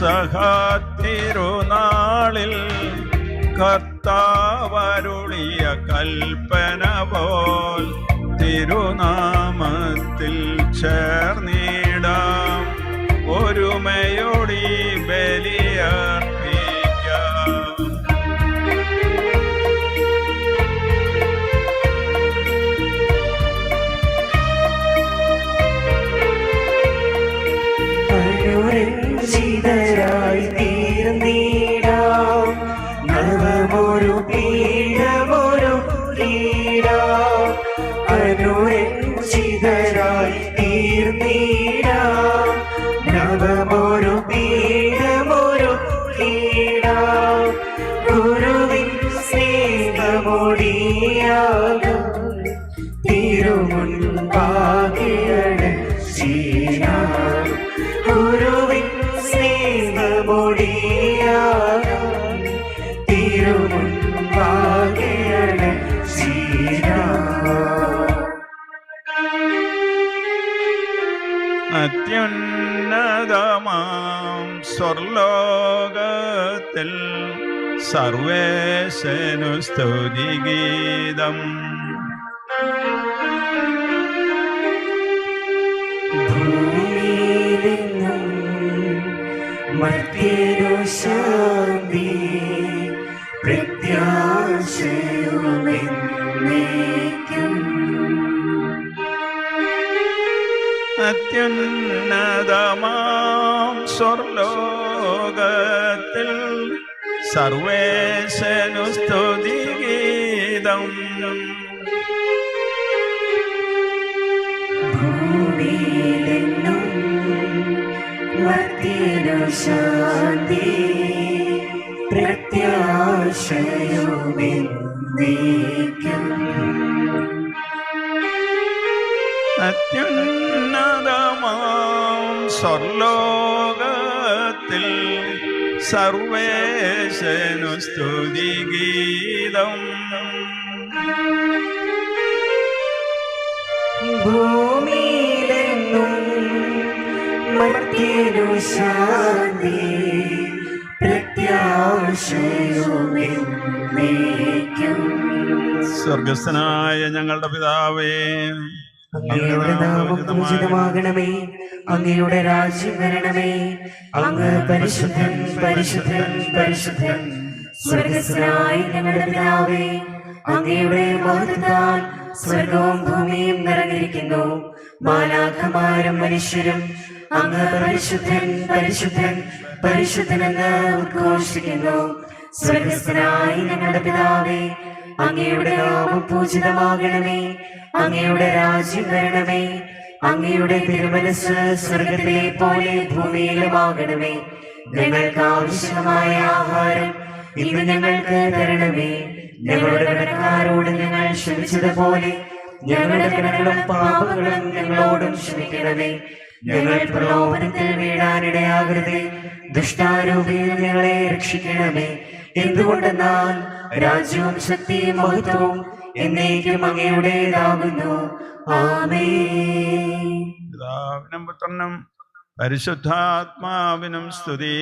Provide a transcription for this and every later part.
പെസഹ തിരുനാളിൽ കർത്താവരുളിയ കൽപ്പന പോൽ തിരുനാമത്തിൽ ചേർന്നിടാം, ഒരുമയോടി ബലിയർപ്പിക്കാം. അനുരഞ്ജിതരായി തീർന്നിടാം, നവമൊരു പീഠമൊരു തീടാം. അനുരഞ്ജിതരായി തീർന്നിടാം, നവമൊരു പീഠമൊരു തീടാം. ഗുരുവിൻ സ്നേഹമൊടിയാകും തിരുമുൻപാകെയാണ് ചെയ്യാം. ഗുരുവിൻ സ്നേഹമൊടിയാകും തിരുമുൻപാകെയാണ് ചെയ്യാം. അത്യുന്നതമാം സ്വർലോകത്തിൽ സർവേശനു സ്തുതിഗീതം. ഭൂമിയിലെങ്ങും മർത്യനു ശാന്തി, പ്രത്യാശയുമെന്നേക്കും. അത്യുന്നതമാം സ്വർലോകത്തിൽ സർവേശനു സ്തുതിഗീതം. ഭൂമിയിലെങ്ങും മർത്യനു ശാന്തി, പ്രത്യാശയുമെന്നേക്കും. അത്യുന്നതമാം സ്വർലോകത്തിൽ സർവേശനു സ്തുതിഗീതം. ഭൂമിയിലെങ്ങും മർത്യനു ശാന്തി, പ്രത്യാശയുമെന്നേക്കും. സ്വർഗസ്ഥനായ ഞങ്ങളുടെ പിതാവേ, അങ്ങയുടെ നാമം പൂജിതമാകണമേ, അങ്ങയുടെ രാജ്യം വരണമേ. അങ്ങ് പരിശുദ്ധൻ പരിശുദ്ധൻ പരിശുദ്ധൻ. സ്വർഗസ്ഥനായ ഞങ്ങളുടെ പിതാവേ, അങ്ങയുടെ മഹത്വത്താൽ സ്വർഗവും ഭൂമിയും നിറഞ്ഞിരിക്കുന്നു. മാലാഖമാരും മനുഷ്യരും അങ്ങ് പരിശുദ്ധൻ പരിശുദ്ധൻ പരിശുദ്ധനെന്ന് ഉദ്ഘോഷിക്കുന്നു. സ്വർഗസ്ഥനായ ഞങ്ങളുടെ പിതാവേ, അങ്ങയുടെ നാമം പൂജിതമാകണമേ, അങ്ങയുടെ രാജ്യം വരണമേ. അങ്ങയുടെ തിരുമനസ് സ്വർഗത്തിലെ പോലെ ഭൂമിയിലുമാകണമേ. ഞങ്ങൾക്ക് ആവശ്യമായ ആഹാരം ഇന്ന് ഞങ്ങൾക്ക് തരണമേ. ഞങ്ങളുടെ കടക്കാരോട് ഞങ്ങൾ ക്ഷമിച്ചതുപോലെ ഞങ്ങളുടെ കടങ്ങളും പാപങ്ങളും ഞങ്ങളോടും ക്ഷമിക്കണമേ. ഞങ്ങൾ പ്രലോഭനത്തിൽ വീഴാനിടയാകരുതേ, ദുഷ്ടാരൂപിയിൽ ഞങ്ങളെ രക്ഷിക്കണമേ. എന്തുകൊണ്ടെന്നാൽ രാജ്യവും ശക്തിയും മഹത്വവും എന്നേക്കും അങ്ങയുടേതാകുന്നു. ആമേൻ. പിതാവിനും പുത്രനും പരിശുദ്ധാത്മാവിനും സ്തുതി.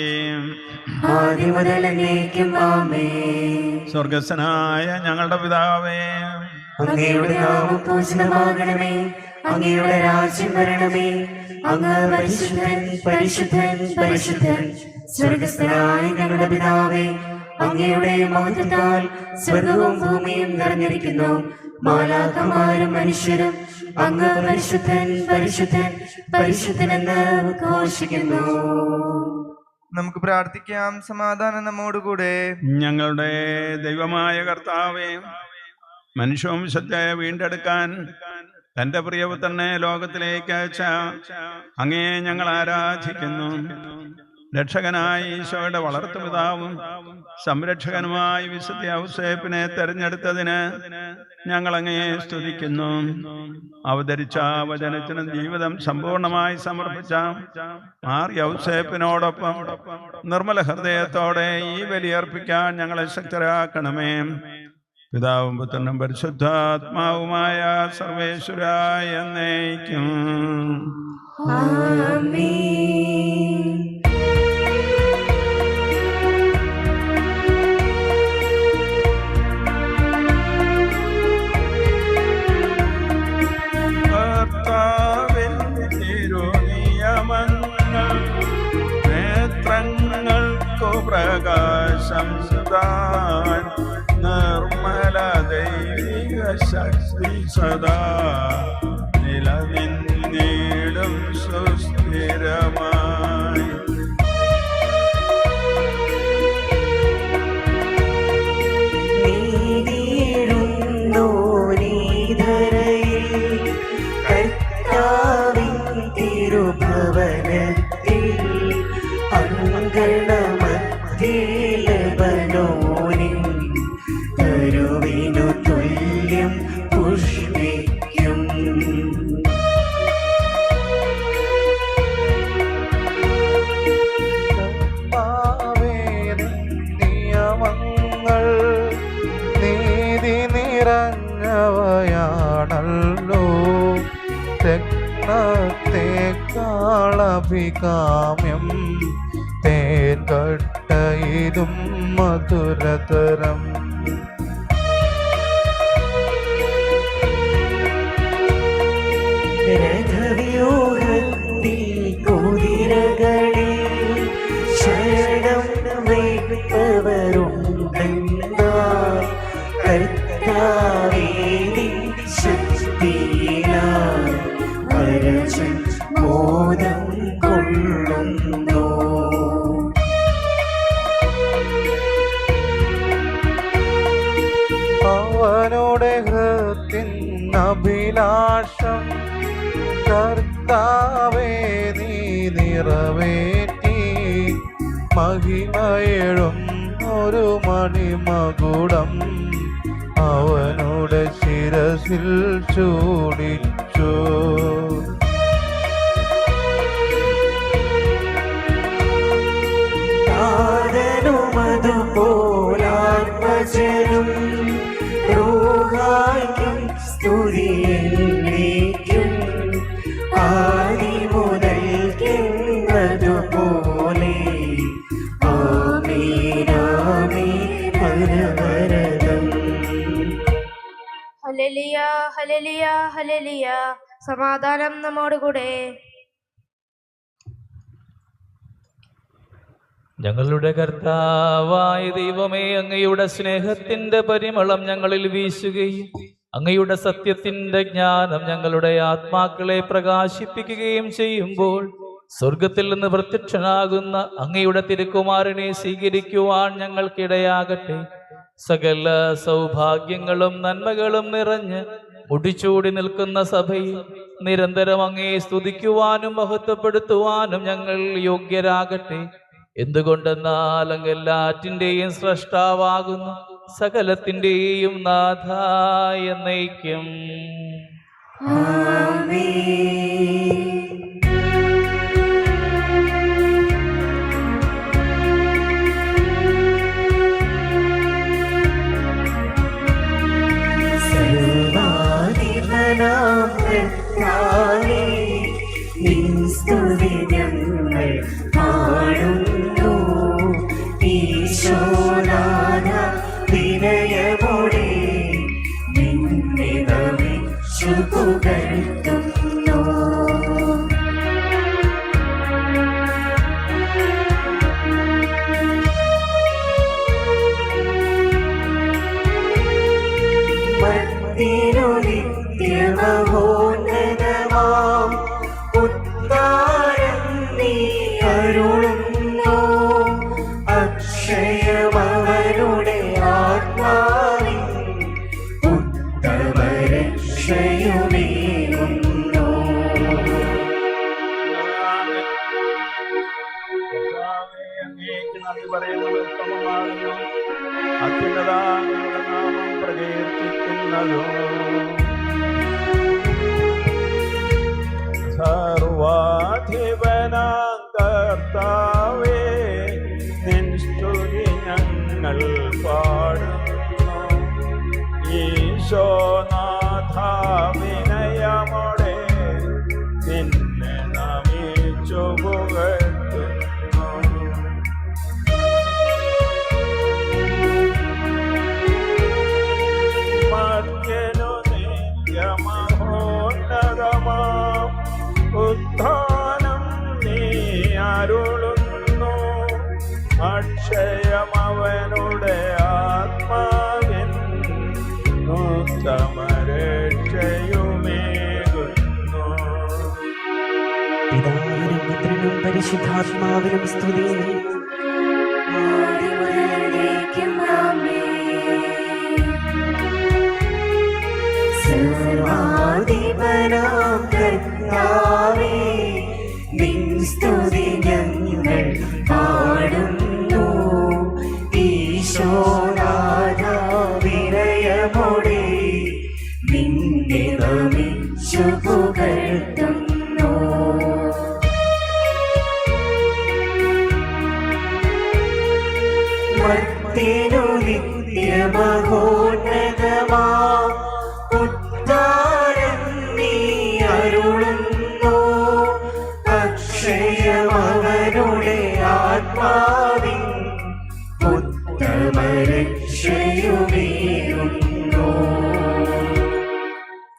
ആദ്യം മുതൽ എന്നേക്കും ആമേൻ. സ്വർഗസ്ഥനായ ഞങ്ങളുടെ പിതാവേ, അങ്ങയുടെ നാമം പൂജിതമാകണമേ, അങ്ങയുടെ രാജ്യം വരണമേ. അങ്ങ് പരിശുദ്ധൻ പരിശുദ്ധൻ പരിശുദ്ധൻ. സ്വർഗസ്ഥനായ ഞങ്ങളുടെ പിതാവേ, അങ്ങയുടെ മഹത്വത്താൽ സ്വർഗവും ഭൂമിയും നിറഞ്ഞിരിക്കുന്നു. മാലാഖമാരും മനുഷ്യരും അങ്ങ് പരിശുദ്ധൻ പരിശുദ്ധൻ പരിശുദ്ധനെന്ന് ഉദ്ഘോഷിക്കുന്നു. നമുക്ക് പ്രാർത്ഥിക്കാം. സമാധാനം നമ്മോടുകൂടെ. ഞങ്ങളുടെ ദൈവമായ കർത്താവേ, മനുഷ്യവംശത്തെ വീണ്ടെടുക്കാൻ തന്റെ പ്രിയപുത്രനെ ലോകത്തിലേക്ക് അയച്ച അങ്ങയെ ഞങ്ങൾ ആരാധിക്കുന്നു. രക്ഷകനായ ഈശോയുടെ വളർത്തുപിതാവും സംരക്ഷകനുമായി വിശുദ്ധ ഔസേപ്പിനെ തെരഞ്ഞെടുത്തതിന് ഞങ്ങൾ അങ്ങയെ സ്തുതിക്കുന്നു. അവതരിച്ച വചനത്തിന് ജീവിതം സമ്പൂർണമായി സമർപ്പിച്ച മാറിയ ഔസേപ്പിനോടൊപ്പം നിർമ്മല ഹൃദയത്തോടെ ഈ ബലിയർപ്പിക്കാൻ ഞങ്ങളെ ശക്തരാക്കണമേ. പിതാവും പുത്രനും പരിശുദ്ധാത്മാവുമായ സർവേശ്വരായ എന്നേക്കും. ആമേൻ. ശക്തി സദാ നിലനിന്നിടും സുസ്ഥിരമായി. തരുവിനു തുല്യം പുഷ്പിക്കും. നിയമങ്ങൾ നീതി നിറഞ്ഞവയാണല്ലോ, രത്നത്തെക്കാളഭികാമ്യം തേൻ കട്ട ഇതും മധുരതരം. രഥവ്യൂഹത്തിൽ കുതിരകളിൽ ശരണം വയ്പവരുണ്ടെന്നാൽ കർത്താവേ നിൻ ശക്തിയിനാൽ അരജൻ മോദം കൊള്ളുന്നു. അവനുടെ ഹൃത്തിൻ അഭിലാഷം കർത്താവേ നീ നിറവേറ്റി, മഹിമയെഴും ഒരു മണിമകുടം അവനുടെ ശിരസിൽ ചൂടിച്ചു. അതുപോലാത്മജനും റൂഹായ്ക്കും സ്തുതിയെന്നേക്കും ആദി മുതൽക്കെന്നതുപോലെ ആമേൻ ആമേൻ അനവരതം. ഹല്ലേലൂയ ഹല്ലേലൂയ ഹല്ലേലൂയ. സമാധാനം നമ്മോടുകൂടെ. ഞങ്ങളുടെ കർത്താവായ ദൈവമേ, അങ്ങയുടെ സ്നേഹത്തിന്റെ പരിമളം ഞങ്ങളിൽ വീശുകയും അങ്ങയുടെ സത്യത്തിന്റെ ജ്ഞാനം ഞങ്ങളുടെ ആത്മാക്കളെ പ്രകാശിപ്പിക്കുകയും ചെയ്യുമ്പോൾ സ്വർഗത്തിൽ നിന്ന് പ്രത്യക്ഷനാകുന്ന അങ്ങയുടെ തിരുക്കുമാരനെ സ്വീകരിക്കുവാൻ ഞങ്ങൾക്കിടയാകട്ടെ. സകല സൗഭാഗ്യങ്ങളും നന്മകളും നിറഞ്ഞ് മുടിച്ചൂടി നിൽക്കുന്ന സഭയിൽ നിരന്തരം അങ്ങയെ സ്തുതിക്കുവാനും മഹത്വപ്പെടുത്തുവാനും ഞങ്ങൾ യോഗ്യരാകട്ടെ. എന്തുകൊണ്ടെന്നാൽ അങ്ങ് എല്ലാറ്റിൻ്റെയും സ്രഷ്ടാവാകുന്നു, സകലത്തിൻ്റെയും നാഥ എന്നേക്കും. സർവാധിപനാം കർത്താവേ, നിൻ സ്തുതി ഞങ്ങൾ പാടുന്നു. ഈശോനാഥ വിനയമോടെ നിന്നെ നമിച്ചു പുകഴ്ത്തുന്നു. മർത്യനു നിത്യമഹോന്നതമാം ഉദ്ധാരം നീ അരുളുന്നു. അക്ഷയമവരുടെ ആത്മാവിൻ ഉത്തമരക്ഷയുമേകുന്നു. അത്യുന്നതങ്ങളുടെ നാമം പ്രകീർത്തിക്കുന്നതോ സർവാധിപനാം കർത്താവേ, നിൻ സ്തുതി ഞങ്ങൾ പാടുന്നു. ഈശോനാഥ വിനയമോടെ നിന്നെ നമിച്ചു പുകഴ്ത്തുന്നു. മർത്യനു നിത്യമഹോന്നതമാം ഉത്ഥാനം നീ അരുളുന്നു. അക്ഷയമവനുടെ ആത്മാവിൻ ഉത്തമ പരിശുദ്ധാത്മാവിനും സ്തുതി. സർവാധിപനാം കർത്താവേ, നിൻ സ്തുതി ഞങ്ങൾ പാടുന്നു. ഈശോനാഥ വിനയമോടെ നിന്നെ നമിച്ചു പുകഴ്ത്തുന്നു. മർത്യനു നിത്യമഹോന്നതമാ ഉദ്ധാരം നീ അരുളുന്നു. അക്ഷയമവനുടെ ആത്മാവിൻ ഉത്തമരക്ഷയുമേകുന്നു.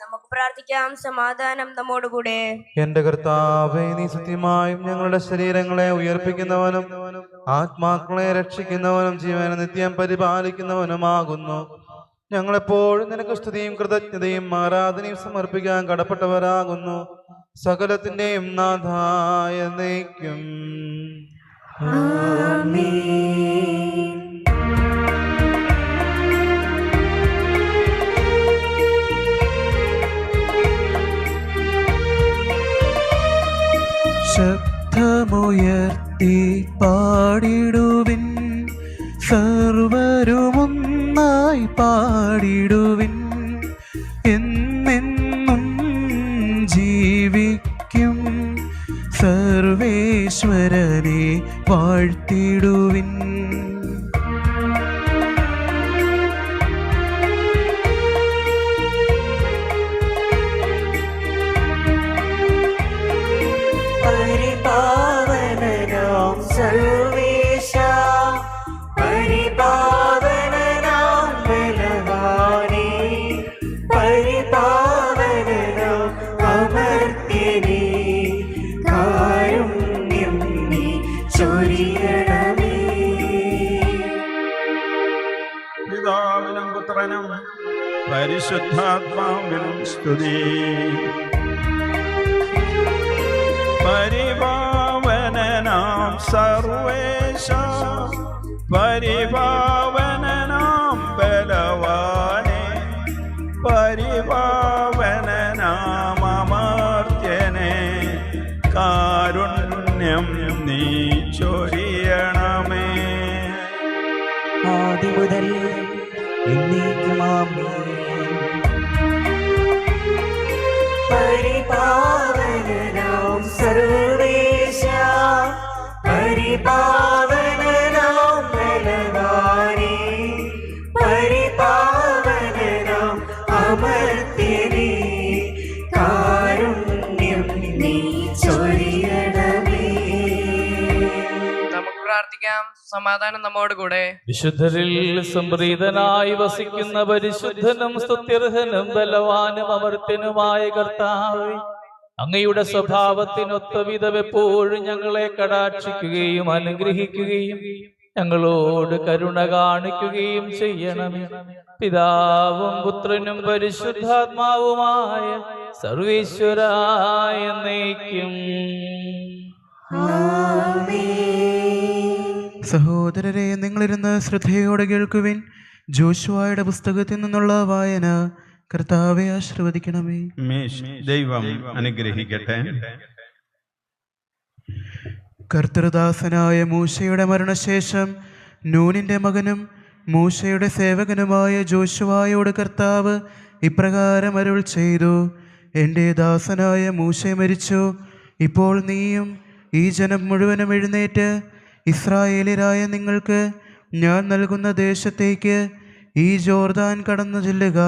നമുക്ക് പ്രാർത്ഥിക്കാം. സമാധാനം നമ്മോടുകൂടെ. എന്റെ കർത്താവേ, നീ സത്യമായും ഞങ്ങളുടെ ശരീരങ്ങളെ ഉയർപ്പിക്കുന്നവനും ആത്മാക്കളെ രക്ഷിക്കുന്നവനും ജീവനെ നിത്യം പരിപാലിക്കുന്നവനുമാകുന്നു. ഞങ്ങളെപ്പോഴും നിനക്ക് സ്തുതിയും കൃതജ്ഞതയും ആരാധനയും സമർപ്പിക്കാൻ കടപ്പെട്ടവരാകുന്നു. സകലത്തിന്റെയും നാഥായ എന്നേക്കും. ആമേൻ. ശബ്ദമുയർത്തി പാടിടുവിൻ, സർവരുമൊന്നായി പാടിടുവിൻ. എന്നെന്നും ജീവിക്കും സർവേശ്വരനെ വാഴ്ത്തിടുവിൻ. പരിപാവനനാം സർവേശ, പരിപാവനനാം ബലവാനേ, പരിപാവനനാം അമർത്യനേ, കാരുണ്യം നീ ചൊരിയണമേ. പിതാവിനും പുത്രനും പരിശുദ്ധാത്മാവിനും സ്തുതി. പരിപാവനനാം സർവേശ, പരിപാവനനാം ബലവാനേ, പരിപാവനനാം അമർത്യനേ, കാരുണ്യം നീ ചൊരിയണമേ. ആദിമുതൽ എന്നേക്കും ആമേൻ. പരിപാവനനാം സർവേശ, പരിപാവനനാം ബലവാനേ, പരിപാവനനാം അമർത്യനേ, കാരുണ്യം നീ ചൊരിയണമേ. നമുക്ക് പ്രാർത്ഥിക്കാം. സമാധാനം നമ്മോട് കൂടെ. വിശുദ്ധരിൽ സംപ്രീതനായി വസിക്കുന്ന പരിശുദ്ധനും സ്തുത്യർഹനും ബലവാനും അമർത്യനുമായ കർത്താവേ, അങ്ങയുടെ സ്വഭാവത്തിനൊത്ത വിധം എപ്പോഴും ഞങ്ങളെ കടാക്ഷിക്കുകയും അനുഗ്രഹിക്കുകയും ഞങ്ങളോട് കരുണ കാണിക്കുകയും ചെയ്യണമേ. പിതാവും പുത്രനും പരിശുദ്ധാത്മാവുമായ സർവേശ്വരായ എന്നേക്കും. സഹോദരരെ, നിങ്ങളിരുന്ന് ശ്രദ്ധയോടെ കേൾക്കുവിൻ. ജോഷുവയുടെ പുസ്തകത്തിൽ നിന്നുള്ള വായന. കർത്താവെ ആശീർവദിക്കണമേ. ദൈവം അനുഗ്രഹിക്കട്ടെ. കർത്തൃദാസനായ മൂശയുടെ മരണശേഷം നൂനിന്റെ മകനും മൂശയുടെ സേവകനുമായ ജോഷുവയോട് കർത്താവ് ഇപ്രകാരം അരുൾ ചെയ്തു: എൻ്റെ ദാസനായ മൂശ മരിച്ചു. ഇപ്പോൾ നീയും ഈ ജനം മുഴുവനും എഴുന്നേറ്റ് ഇസ്രായേലിയരായ നിങ്ങൾക്ക് ഞാൻ നൽകുന്ന ദേശത്തേക്ക് ഈ ജോർദാൻ കടന്നു ചെല്ലുക.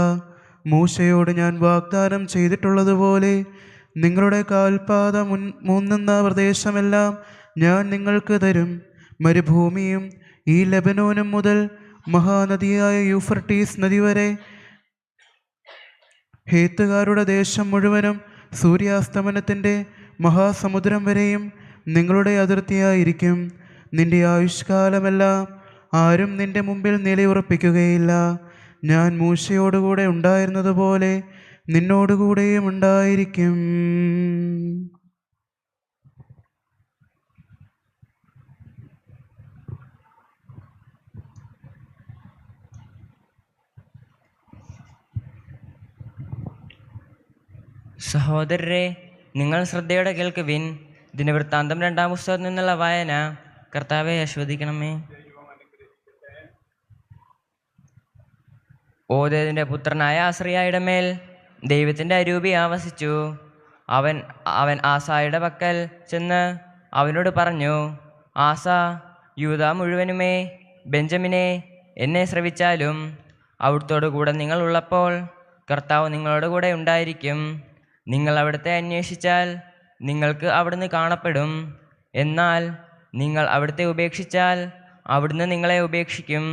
മൂശയോട് ഞാൻ വാഗ്ദാനം ചെയ്തിട്ടുള്ളതുപോലെ നിങ്ങളുടെ കാൽപാത മുന്നുന്ന പ്രദേശമെല്ലാം ഞാൻ നിങ്ങൾക്ക് തരും. മരുഭൂമിയും ഈ ലെബനോനും മുതൽ മഹാനദിയായ യൂഫ്രട്ടീസ് നദി വരെ, ഹേത്തുകാരുടെ ദേശം മുഴുവനും സൂര്യാസ്തമനത്തിൻ്റെ മഹാസമുദ്രം വരെയും നിങ്ങളുടെ അതിർത്തിയായിരിക്കും. നിന്റെ ആയുഷ്കാലമെല്ലാം ആരും നിന്റെ മുമ്പിൽ നിലയുറപ്പിക്കുകയില്ല. ഞാൻ മൂശയോടുകൂടെ ഉണ്ടായിരുന്നതുപോലെ നിന്നോടുകൂടെയും ഉണ്ടായിരിക്കും. സഹോദരരെ, നിങ്ങൾ ശ്രദ്ധയോടെ കേൾക്കുവിൻ. ദിനവൃത്താന്തം 2-ാം പുസ്തകത്തിൽ നിന്നുള്ള വായന. കർത്താവെ ആസ്വദിക്കണമേ. ഓദേദിന്റെ പുത്രനായ ആശ്രയായുടെ മേൽ ദൈവത്തിൻ്റെ അരൂപി ആവസിച്ചു. അവൻ ആസായുടെ പക്കൽ ചെന്ന് അവനോട് പറഞ്ഞു, ആസ, യൂദാ മുഴുവനുമേ, ബെഞ്ചമിനെ, എന്നെ ശ്രവിച്ചാലും അവിടുത്തോടു കൂടെ നിങ്ങൾ ഉള്ളപ്പോൾ കർത്താവ് നിങ്ങളോട് കൂടെ ഉണ്ടായിരിക്കും. നിങ്ങൾ അവിടുത്തെ അന്വേഷിച്ചാൽ നിങ്ങൾക്ക് അവിടുന്ന് കാണപ്പെടും. എന്നാൽ നിങ്ങൾ അവിടുത്തെ ഉപേക്ഷിച്ചാൽ അവിടുന്ന് നിങ്ങളെ ഉപേക്ഷിക്കും.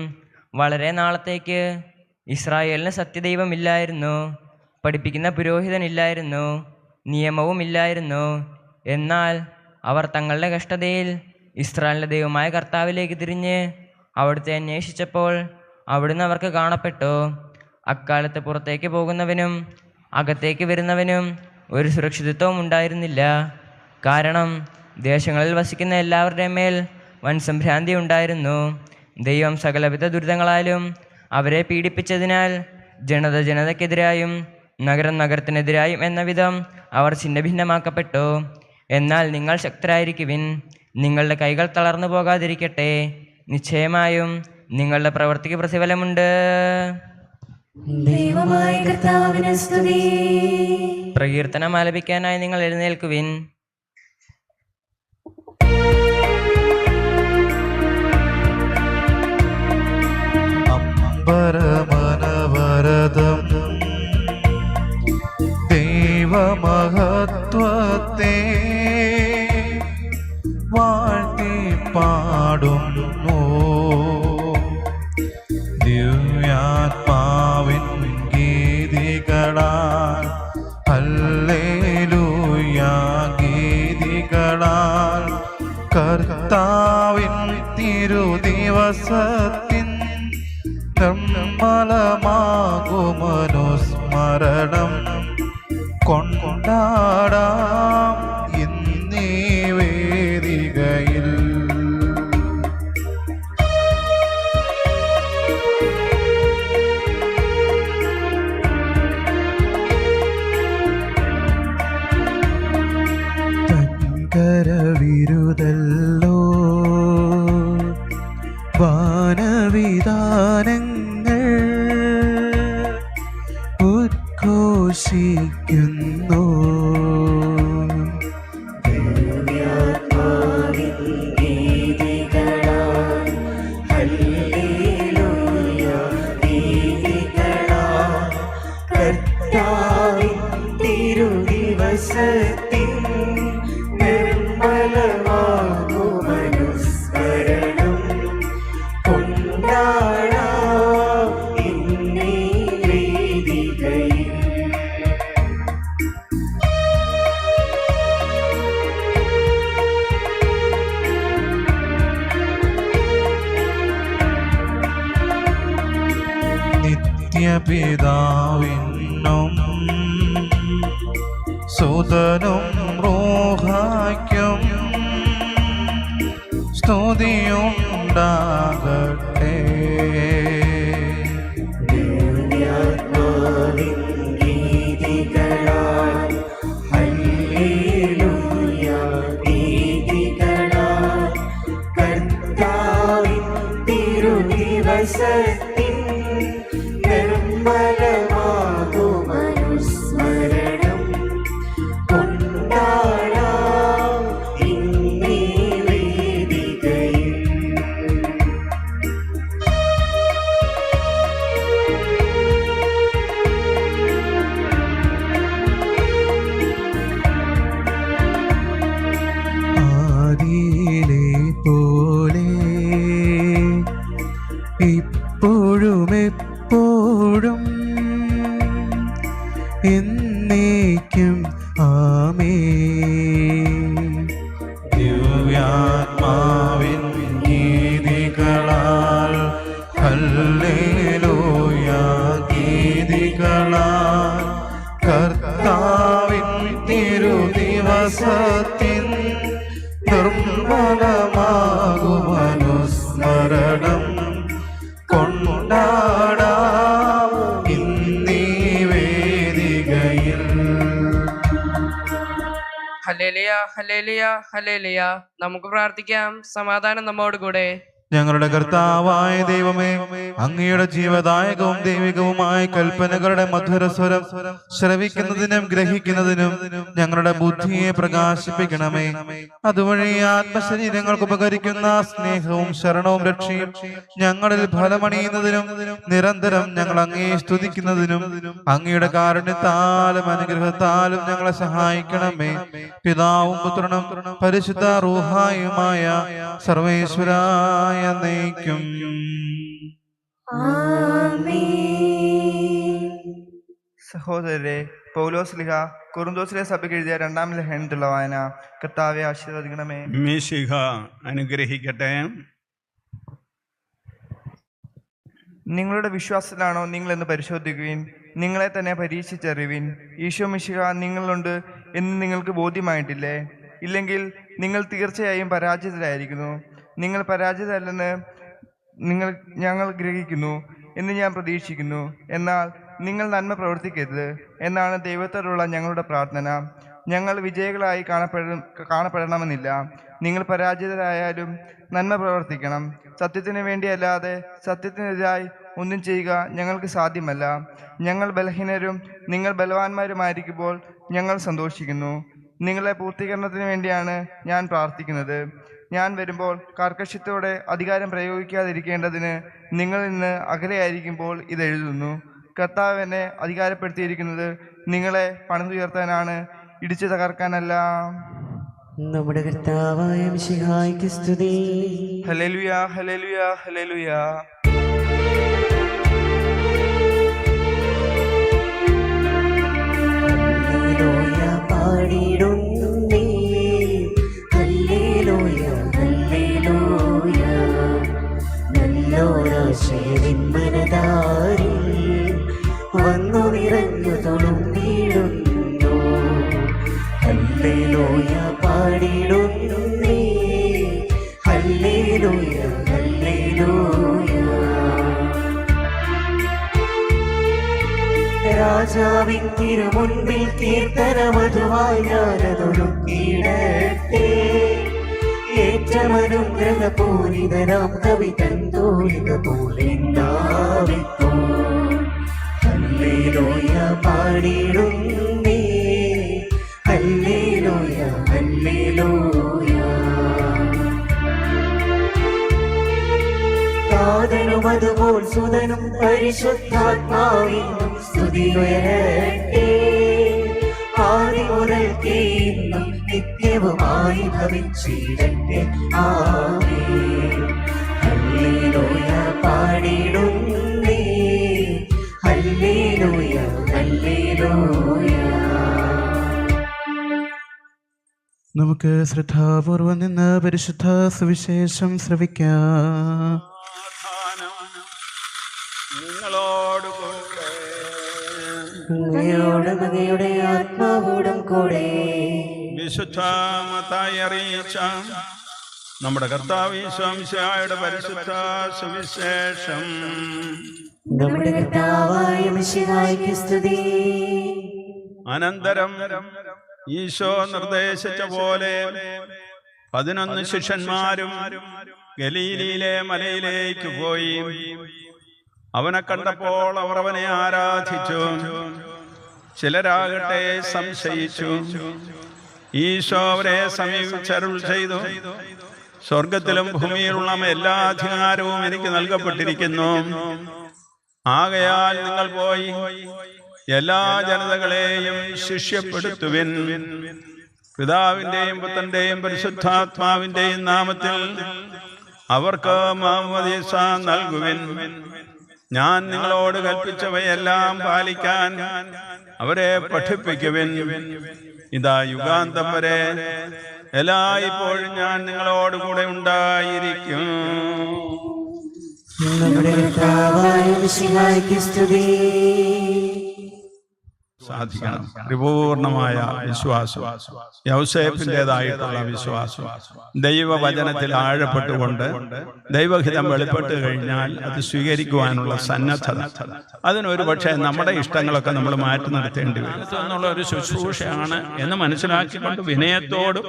വളരെ നാളത്തേക്ക് ഇസ്രായേലിന് സത്യദൈവമില്ലായിരുന്നു, പഠിപ്പിക്കുന്ന പുരോഹിതനില്ലായിരുന്നു, നിയമവുമില്ലായിരുന്നു. എന്നാൽ അവർ തങ്ങളുടെ കഷ്ടതയിൽ ഇസ്രായേലിൻ്റെ ദൈവമായ കർത്താവിലേക്ക് തിരിഞ്ഞ് അവിടുത്തെ അന്വേഷിച്ചപ്പോൾ അവിടുന്ന് അവർക്ക് കാണപ്പെട്ടു. അക്കാലത്ത് പുറത്തേക്ക് പോകുന്നവനും അകത്തേക്ക് വരുന്നവനും ഒരു സുരക്ഷിതത്വവും ഉണ്ടായിരുന്നില്ല. കാരണം ദേശങ്ങളിൽ വസിക്കുന്ന എല്ലാവരുടെയും മേൽ വൻ സംഭ്രാന്തി ഉണ്ടായിരുന്നു. ദൈവം സകലവിധ ദുരിതങ്ങളാലും അവരെ പീഡിപ്പിച്ചതിനാൽ ജനതയ്ക്കെതിരായും നഗരം നഗരത്തിനെതിരായും എന്ന വിധം അവർ ഛിന്നഭിന്നമാക്കപ്പെട്ടു. എന്നാൽ നിങ്ങൾ ശക്തരായിരിക്കുവിൻ, നിങ്ങളുടെ കൈകൾ തളർന്നു പോകാതിരിക്കട്ടെ. നിശ്ചയമായും നിങ്ങളുടെ പ്രവൃത്തിക്ക് പ്രതിഫലമുണ്ട്. ദൈവമായ കർത്താവിനെ സ്തുതി. പ്രകീർത്തനം ആലപിക്കാനായി നിങ്ങൾ എഴുന്നേൽക്കുവിൻ. അമ്പരമനവരതം ദൈവമഹത്വത്തെ വാഴ്ത്തി പാടുന്നു. ദിവ്യാത്മാവിൻ ഗീതികളാൽ, ഹല്ലേലൂയ ഗീതികളാൽ, കർത്താവിൻ തിരുദിവസത്തിൻ നിർമ്മലമാകുമനുസ്മരണം കൊണ്ടാടാം ഇന്നീ വേദികയിൽ. കരവിരുതല്ലോ വാനവിധാനങ്ങൾ ഉദ്ഘോഷിക്കുന്നു. കർത്താവിൻ തിരുദിവസത്തിൻ നിർമ്മലമാകുമനുസ്മരണം കൊണ്ടാടാം ഇന്നീ വേദികയിൽ. നിത്യപിതാവിനും സുതനും റൂഹായ്ക്കും സ്തുതിയുണ്ടാകട്ടെ. ദിവ്യാത്മാവിൻ ഗീതികളാൽ, ഹല്ലേലൂയ ഗീതികളാൽ, കർത്താവിൻ തിരുദിവസത്തിൻ നിർമ്മലമാകുമനുസ്മരണം കൊണ്ടാടാം ഇന്നീ വേദികയിൽ. ആദിയിലെ പോലെ ഇപ്പോഴും എപ്പോഴും എന്നേക്കും ആമേൻ. ദിവ്യാത്മാവിൻ ഗീതികളാൽ, ഹല്ലേലൂയ ഗീതികളാൽ, കർത്താവിൻ തിരുദിവസത്തിൻ നിർമ്മലമാകുമനുസ്മരണം കൊണ്ടാടാം ഇന്നീ വേദികയിൽ. ഹല്ലേലൂയ ഹല്ലേലൂയ ഹല്ലേലൂയ. നമുക്ക് പ്രാർത്ഥിക്കാം. സമാധാനം നമ്മോടുകൂടെ. ഞങ്ങളുടെ കർത്താവായ ദൈവമേ, അങ്ങയുടെ ജീവദായകവും ദൈവികവുമായ കൽപ്പനകളുടെ മധുരസ്വരം ശ്രവിക്കുന്നതിനും ഗ്രഹിക്കുന്നതിനും ഞങ്ങളുടെ ബുദ്ധിയെ പ്രകാശിപ്പിക്കണമേ. അതുവഴി ആത്മശരീരങ്ങൾക്ക് ഉപകരിക്കുന്ന സ്നേഹവും ശരണവും രക്ഷയും ഞങ്ങളിൽ ഫലമണിയുന്നതിനും നിരന്തരം ഞങ്ങൾ അങ്ങയെ സ്തുതിക്കുന്നതിനും അങ്ങയുടെ കാരുണ്യത്താലും അനുഗ്രഹത്താലും ഞങ്ങളെ സഹായിക്കണമേ. പിതാവും പുത്രനും പരിശുദ്ധ റൂഹായുമായ സർവേശ്വരായ എന്നേക്കും. സഹോദരരെ, പൗലോസ് ലിഹ കൊറിന്തോസിലെ സഭയ്ക്ക് എഴുതിയ 2-ാം ലേഖനത്തിലുള്ള വായന. കർത്താവെ ആശീർവദിക്കണമേ. മിശിഹ അനുഗ്രഹിക്കട്ടെ. നിങ്ങളുടെ വിശ്വാസത്തിലാണോ നിങ്ങളെന്ന് പരിശോധിക്കുവിൻ. നിങ്ങളെ തന്നെ പരീക്ഷിച്ചറിയുവിൻ. ഈശോ മിശിഹ നിങ്ങളുണ്ട് എന്ന് നിങ്ങൾക്ക് ബോധ്യമായിട്ടില്ലേ? ഇല്ലെങ്കിൽ നിങ്ങൾ തീർച്ചയായും പരാജിതരായിരിക്കുന്നു. നിങ്ങൾ പരാജിതരല്ലെന്ന് ഞങ്ങൾ ഗ്രഹിക്കുന്നു എന്ന് ഞാൻ പ്രതീക്ഷിക്കുന്നു. എന്നാൽ നിങ്ങൾ നന്മ പ്രവർത്തിക്കരുത് എന്നാണ് ദൈവത്തോടുള്ള ഞങ്ങളുടെ പ്രാർത്ഥന. ഞങ്ങൾ വിജയികളായി കാണപ്പെടണമെന്നില്ല. നിങ്ങൾ പരാജിതരായാലും നന്മ പ്രവർത്തിക്കണം. സത്യത്തിന് വേണ്ടിയല്ലാതെ സത്യത്തിനെതിരായി ഒന്നും ചെയ്യുക ഞങ്ങൾക്ക് സാധ്യമല്ല. ഞങ്ങൾ ബലഹീനരും നിങ്ങൾ ബലവാന്മാരുമായിരിക്കുമ്പോൾ ഞങ്ങൾ സന്തോഷിക്കുന്നു. നിങ്ങളെ പൂർത്തീകരണത്തിന് വേണ്ടിയാണ് ഞാൻ പ്രാർത്ഥിക്കുന്നത്. ഞാൻ വരുമ്പോൾ കാർക്കശ്യത്തോടെ അധികാരം പ്രയോഗിക്കാതിരിക്കേണ്ടതിന് നിങ്ങൾ ഇന്ന് അകലെയായിരിക്കുമ്പോൾ ഇതെഴുതുന്നു. കർത്താവ് എന്നെ അധികാരപ്പെടുത്തിയിരിക്കുന്നത് നിങ്ങളെ പണിതുയർത്താനാണ്, ഇടിച്ചു തകർക്കാനല്ല. നമ്മുടെ കർത്താവായ മിശിഹായ്ക്ക് സ്തുതി. ഹല്ലേലൂയ ഹല്ലേലൂയ ഹല്ലേലൂയ. ഹല്ലേലൂയ പാടിടുന്നേ, ഹല്ലേലൂയ ഹല്ലേലൂയ. നല്ലോരാശയവിൻ മനതാരിൽ വന്നു നിറഞ്ഞു തൊഴുന്നിടുന്നു. ഹല്ലേലൂയ പാടിടുന്നേ, ഹല്ലേലൂയ ഹല്ലേലൂയ. രാജാവിൻ തിരുമുൻപിൽ കീർത്തനമധുവായി ഞാനതൊരുക്കിയിടട്ടെ. ഏറ്റമനുഗ്രഹപൂരിതനാം കവി തൻ തോലിക പോലെ നാവിത്തോ. ഹല്ലേലൂയ പാടിടുന്നേ, ഹല്ലേലൂയ ഹല്ലേലൂയ. താതനും അതുപോൽ സുതനും പരിശുദ്ധാത്മാവിനും സ്തുതിയുയരട്ടെ. ആദി മുതൽക്കേ ഇന്നും നിത്യവുമായി ഭവിച്ചിടട്ടെ. ആമേൻ. ഹല്ലേലൂയ പാടിടുന്നേ, ഹല്ലേലൂയ ഹല്ലേലൂയ. നമുക്ക് ശ്രദ്ധാപൂർവം നിന്ന് പരിശുദ്ധ സുവിശേഷം ശ്രവിക്കാം. നിങ്ങളോടുകൂടെ അങ്ങയോടും അങ്ങയുടെ ആത്മാവോടും കൂടെ. വിശുദ്ധ മത്തായി അറിയിച്ച നമ്മുടെ കർത്താവ് ഈശോ മിശിഹായുടെ പരിശുദ്ധ സുവിശേഷം. നമ്മുടെ കർത്താവായ മിശിഹായ്ക്ക് സ്തുതി. അനന്തരം ഈശോ നിർദ്ദേശിച്ച പോലെ 11 ശിഷ്യന്മാരും ഗലീലയിലെ മലയിലേക്ക് പോയി. അവനെ കണ്ടപ്പോൾ അവർ അവനെ ആരാധിച്ചു. ചിലരാകട്ടെ സംശയിച്ചു. ഈശോ അവരെ സമീപിച്ചരുൾ ചെയ്തു, സ്വർഗത്തിലും ഭൂമിയിലുള്ള എല്ലാ അധികാരവും എനിക്ക് നൽകപ്പെട്ടിരിക്കുന്നു. ആകയാൽ നിങ്ങൾ പോയി എല്ലാ ജനതകളെയും ശിഷ്യപ്പെടുത്തുവിൻ. പിതാവിന്റെയും പുത്രന്റെയും പരിശുദ്ധാത്മാവിന്റെയും നാമത്തിൽ അവർക്ക് മാമോദീസ നൽകുവിൻ. ഞാൻ നിങ്ങളോട് കൽപ്പിച്ചവയെല്ലാം പാലിക്കാൻ അവരെ പഠിപ്പിക്കുവിൻ. ഇതാ യുഗാന്തം വരെ എല്ലായ്പ്പോഴും ഞാൻ നിങ്ങളോട് കൂടെ ഉണ്ടായിരിക്കും. നമ്മുടെ കർത്താവായ മിശിഹായ്ക്ക് സ്തുതി. സാധിക്കണം. പരിപൂർണമായ വിശ്വാസം, യൗസേപ്പിൻ്റെതായിട്ടുള്ള വിശ്വാസം, ദൈവവചനത്തിൽ ആഴപ്പെട്ടുകൊണ്ട് ദൈവഹിതം വെളിപ്പെട്ട് കഴിഞ്ഞാൽ അത് സ്വീകരിക്കുവാനുള്ള സന്നദ്ധത. അതിനൊരു പക്ഷേ നമ്മുടെ ഇഷ്ടങ്ങളൊക്കെ നമ്മൾ മാറ്റി നിർത്തേണ്ടി വരും എന്നുള്ള ഒരു ശുശ്രൂഷയാണ് എന്ന് മനസ്സിലാക്കിക്കൊണ്ട് വിനയത്തോടും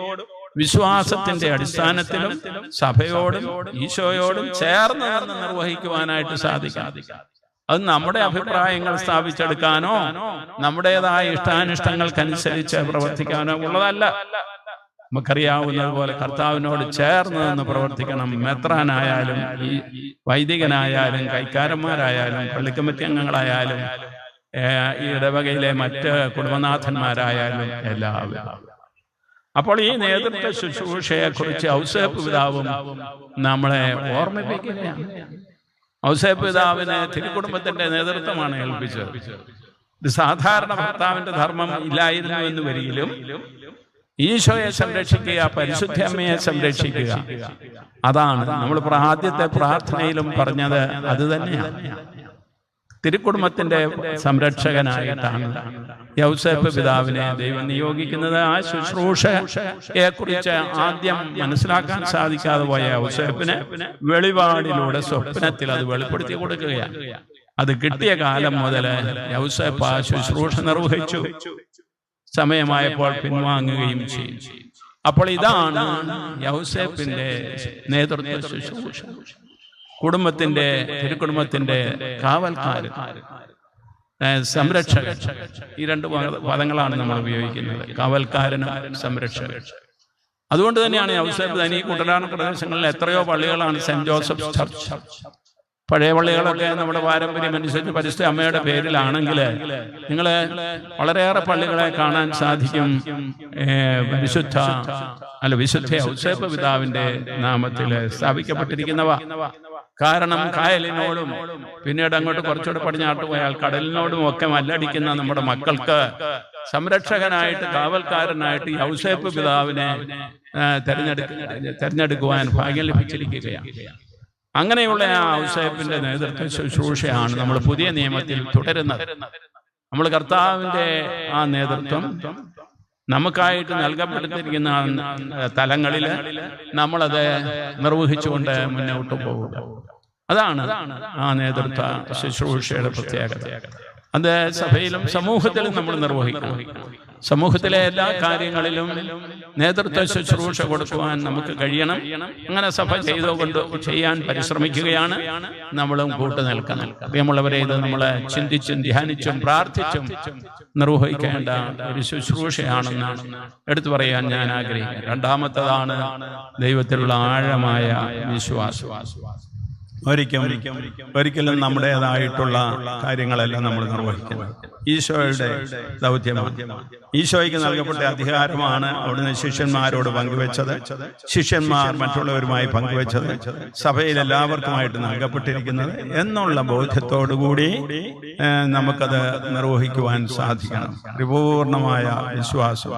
വിശ്വാസത്തിന്റെ അടിസ്ഥാനത്തിലും സഭയോടും ഈശോയോടും ചേർന്ന് നിന്ന് നിർവഹിക്കുവാനായിട്ട് സാധിക്കാം. അത് നമ്മുടെ അഭിപ്രായങ്ങൾ സ്ഥാപിച്ചെടുക്കാനോ നമ്മുടേതായ ഇഷ്ടാനിഷ്ടങ്ങൾക്കനുസരിച്ച് പ്രവർത്തിക്കാനോ ഉള്ളതല്ല. നമുക്കറിയാവുന്നതുപോലെ കർത്താവിനോട് ചേർന്ന് നിന്ന് പ്രവർത്തിക്കണം. മെത്രാനായാലും ഈ വൈദികനായാലും കൈക്കാരന്മാരായാലും പള്ളി കമ്മിറ്റി അംഗങ്ങളായാലും ഈ ഇടവകയിലെ മറ്റ് കുടുംബനാഥന്മാരായാലും എല്ലാവരും. അപ്പോൾ ഈ നേതൃത്വ ശുശ്രൂഷയെക്കുറിച്ച് ഔസേപ്പ് പിതാവും നമ്മളെ ഓർമ്മിപ്പിക്കുകയാണ്. ഔസേപ്പ് പിതാവിന് തിരുക്കുടുംബത്തിന്റെ നേതൃത്വമാണ് ഏൽപ്പിച്ചത്. ഇത് സാധാരണ ഭർത്താവിന്റെ ധർമ്മം ഇല്ലായിരുന്നു എന്ന് വരികിലും ഈശോയെ സംരക്ഷിക്കുക, പരിശുദ്ധ അമ്മയെ സംരക്ഷിക്കുക, അതാണ് നമ്മൾ ആദ്യത്തെ പ്രാർത്ഥനയിലും പറഞ്ഞത്. അത് തന്നെയാണ് തിരുക്കുടുംബത്തിന്റെ സംരക്ഷകനായിട്ടാണ് യൗസേപ്പ് പിതാവിനെ ദൈവം നിയോഗിക്കുന്നത്. ആ ശുശ്രൂഷയെ കുറിച്ച് ആദ്യം മനസ്സിലാക്കാൻ സാധിക്കാതെ പോയ യൗസേപ്പിന് വെളിപാടിലൂടെ സ്വപ്നത്തിൽ അത് വെളിപ്പെടുത്തി കൊടുക്കുകയാണ്. അത് കിട്ടിയ കാലം മുതൽ യൗസേപ്പ് ആ ശുശ്രൂഷ നിർവഹിച്ചു. സമയമായപ്പോൾ പിൻവാങ്ങുകയും ചെയ്യും. അപ്പോൾ ഇതാണ് യൗസേപ്പിന്റെ നേതൃത്വ ശുശ്രൂഷ. കുടുംബത്തിന്റെ തിരുക്കുടുംബത്തിന്റെ കാവൽക്കാരൻ, സംരക്ഷകൻ, ഈ രണ്ട് പദങ്ങളാണ് നമ്മൾ ഉപയോഗിക്കുന്നത്, കാവൽക്കാരനും സംരക്ഷകൻ. അതുകൊണ്ട് തന്നെയാണ് യൗസേപ്പ് തന്നെ ഈ കുട്ടനാടൻ പ്രദേശങ്ങളിൽ എത്രയോ പള്ളികളാണ് സെന്റ് ജോസഫ് ചർച്ച്, പഴയ പള്ളികളൊക്കെ നമ്മുടെ പാരമ്പര്യം അനുസരിച്ച് പരിശുദ്ധ അമ്മയുടെ പേരിലാണെങ്കിൽ നിങ്ങൾ വളരെയേറെ പള്ളികളെ കാണാൻ സാധിക്കും വിശുദ്ധ ഔസേപ്പ് പിതാവിന്റെ നാമത്തിൽ സ്ഥാപിക്കപ്പെട്ടിരിക്കുന്നവ. കാരണം കായലിനോടും പിന്നീട് അങ്ങോട്ട് കുറച്ചുകൂടെ പടിഞ്ഞാട്ട് പോയാൽ കടലിനോടും ഒക്കെ മല്ലടിക്കുന്ന നമ്മുടെ മക്കൾക്ക് സംരക്ഷകനായിട്ട് കാവൽക്കാരനായിട്ട് ഔസേപ്പ് പിതാവിനെ തെരഞ്ഞെടുക്കുവാൻ ഭാഗ്യം ലഭിച്ചിരിക്കുകയാണ്. അങ്ങനെയുള്ള ആ ഔസേപ്പിന്റെ നേതൃത്വ ശുശ്രൂഷയാണ് നമ്മൾ പുതിയ നിയമത്തിൽ തുടരുന്നത്. നമ്മൾ കർത്താവിന്റെ ആ നേതൃത്വം നമുക്കായിട്ട് നൽകപ്പെട്ടിരിക്കുന്ന തലങ്ങളിൽ നമ്മളത് നിർവഹിച്ചുകൊണ്ട് മുന്നോട്ട് പോകുക. അതാണ് ആ നേതൃത്വ ശുശ്രൂഷയുടെ പ്രത്യേകത. അത് സഭയിലും സമൂഹത്തിലും നമ്മൾ നിർവഹിക്കണം. സമൂഹത്തിലെ എല്ലാ കാര്യങ്ങളിലും നേതൃത്വ ശുശ്രൂഷ കൊടുക്കുവാൻ നമുക്ക് കഴിയണം. അങ്ങനെ സഭ ചെയ്യാൻ പരിശ്രമിക്കുകയാണ്. നമ്മളും കൂട്ടു നിൽക്കണം. പ്രിയമുള്ളവരെ, ഇത് നമ്മൾ ചിന്തിച്ചും ധ്യാനിച്ചും പ്രാർത്ഥിച്ചും നിർവഹിക്കേണ്ട ഒരു ശുശ്രൂഷയാണെന്നാണ് എടുത്തു പറയാൻ ഞാൻ ആഗ്രഹിക്കുന്നത്. രണ്ടാമത്തതാണ് ദൈവത്തിലുള്ള ആഴമായ വിശ്വാസം. ഒരിക്കലും നമ്മുടേതായിട്ടുള്ള കാര്യങ്ങളെല്ലാം നമ്മൾ നിർവഹിക്കുന്നത് ഈശോയുടെ ദൗത്യമാണ്. ഈശോയ്ക്ക് നൽകപ്പെട്ട അധികാരമാണ് അവിടുന്ന് ശിഷ്യന്മാരോട് പങ്കുവെച്ചത്, ശിഷ്യന്മാർ മറ്റുള്ളവരുമായി പങ്കുവെച്ചത്, സഭയിൽ എല്ലാവർക്കുമായിട്ട് നൽകപ്പെട്ടിരിക്കുന്നത് എന്നുള്ള ബോധ്യത്തോടുകൂടി നമുക്കത് നിർവഹിക്കുവാൻ സാധിക്കണം. പരിപൂർണമായ വിശ്വാസം,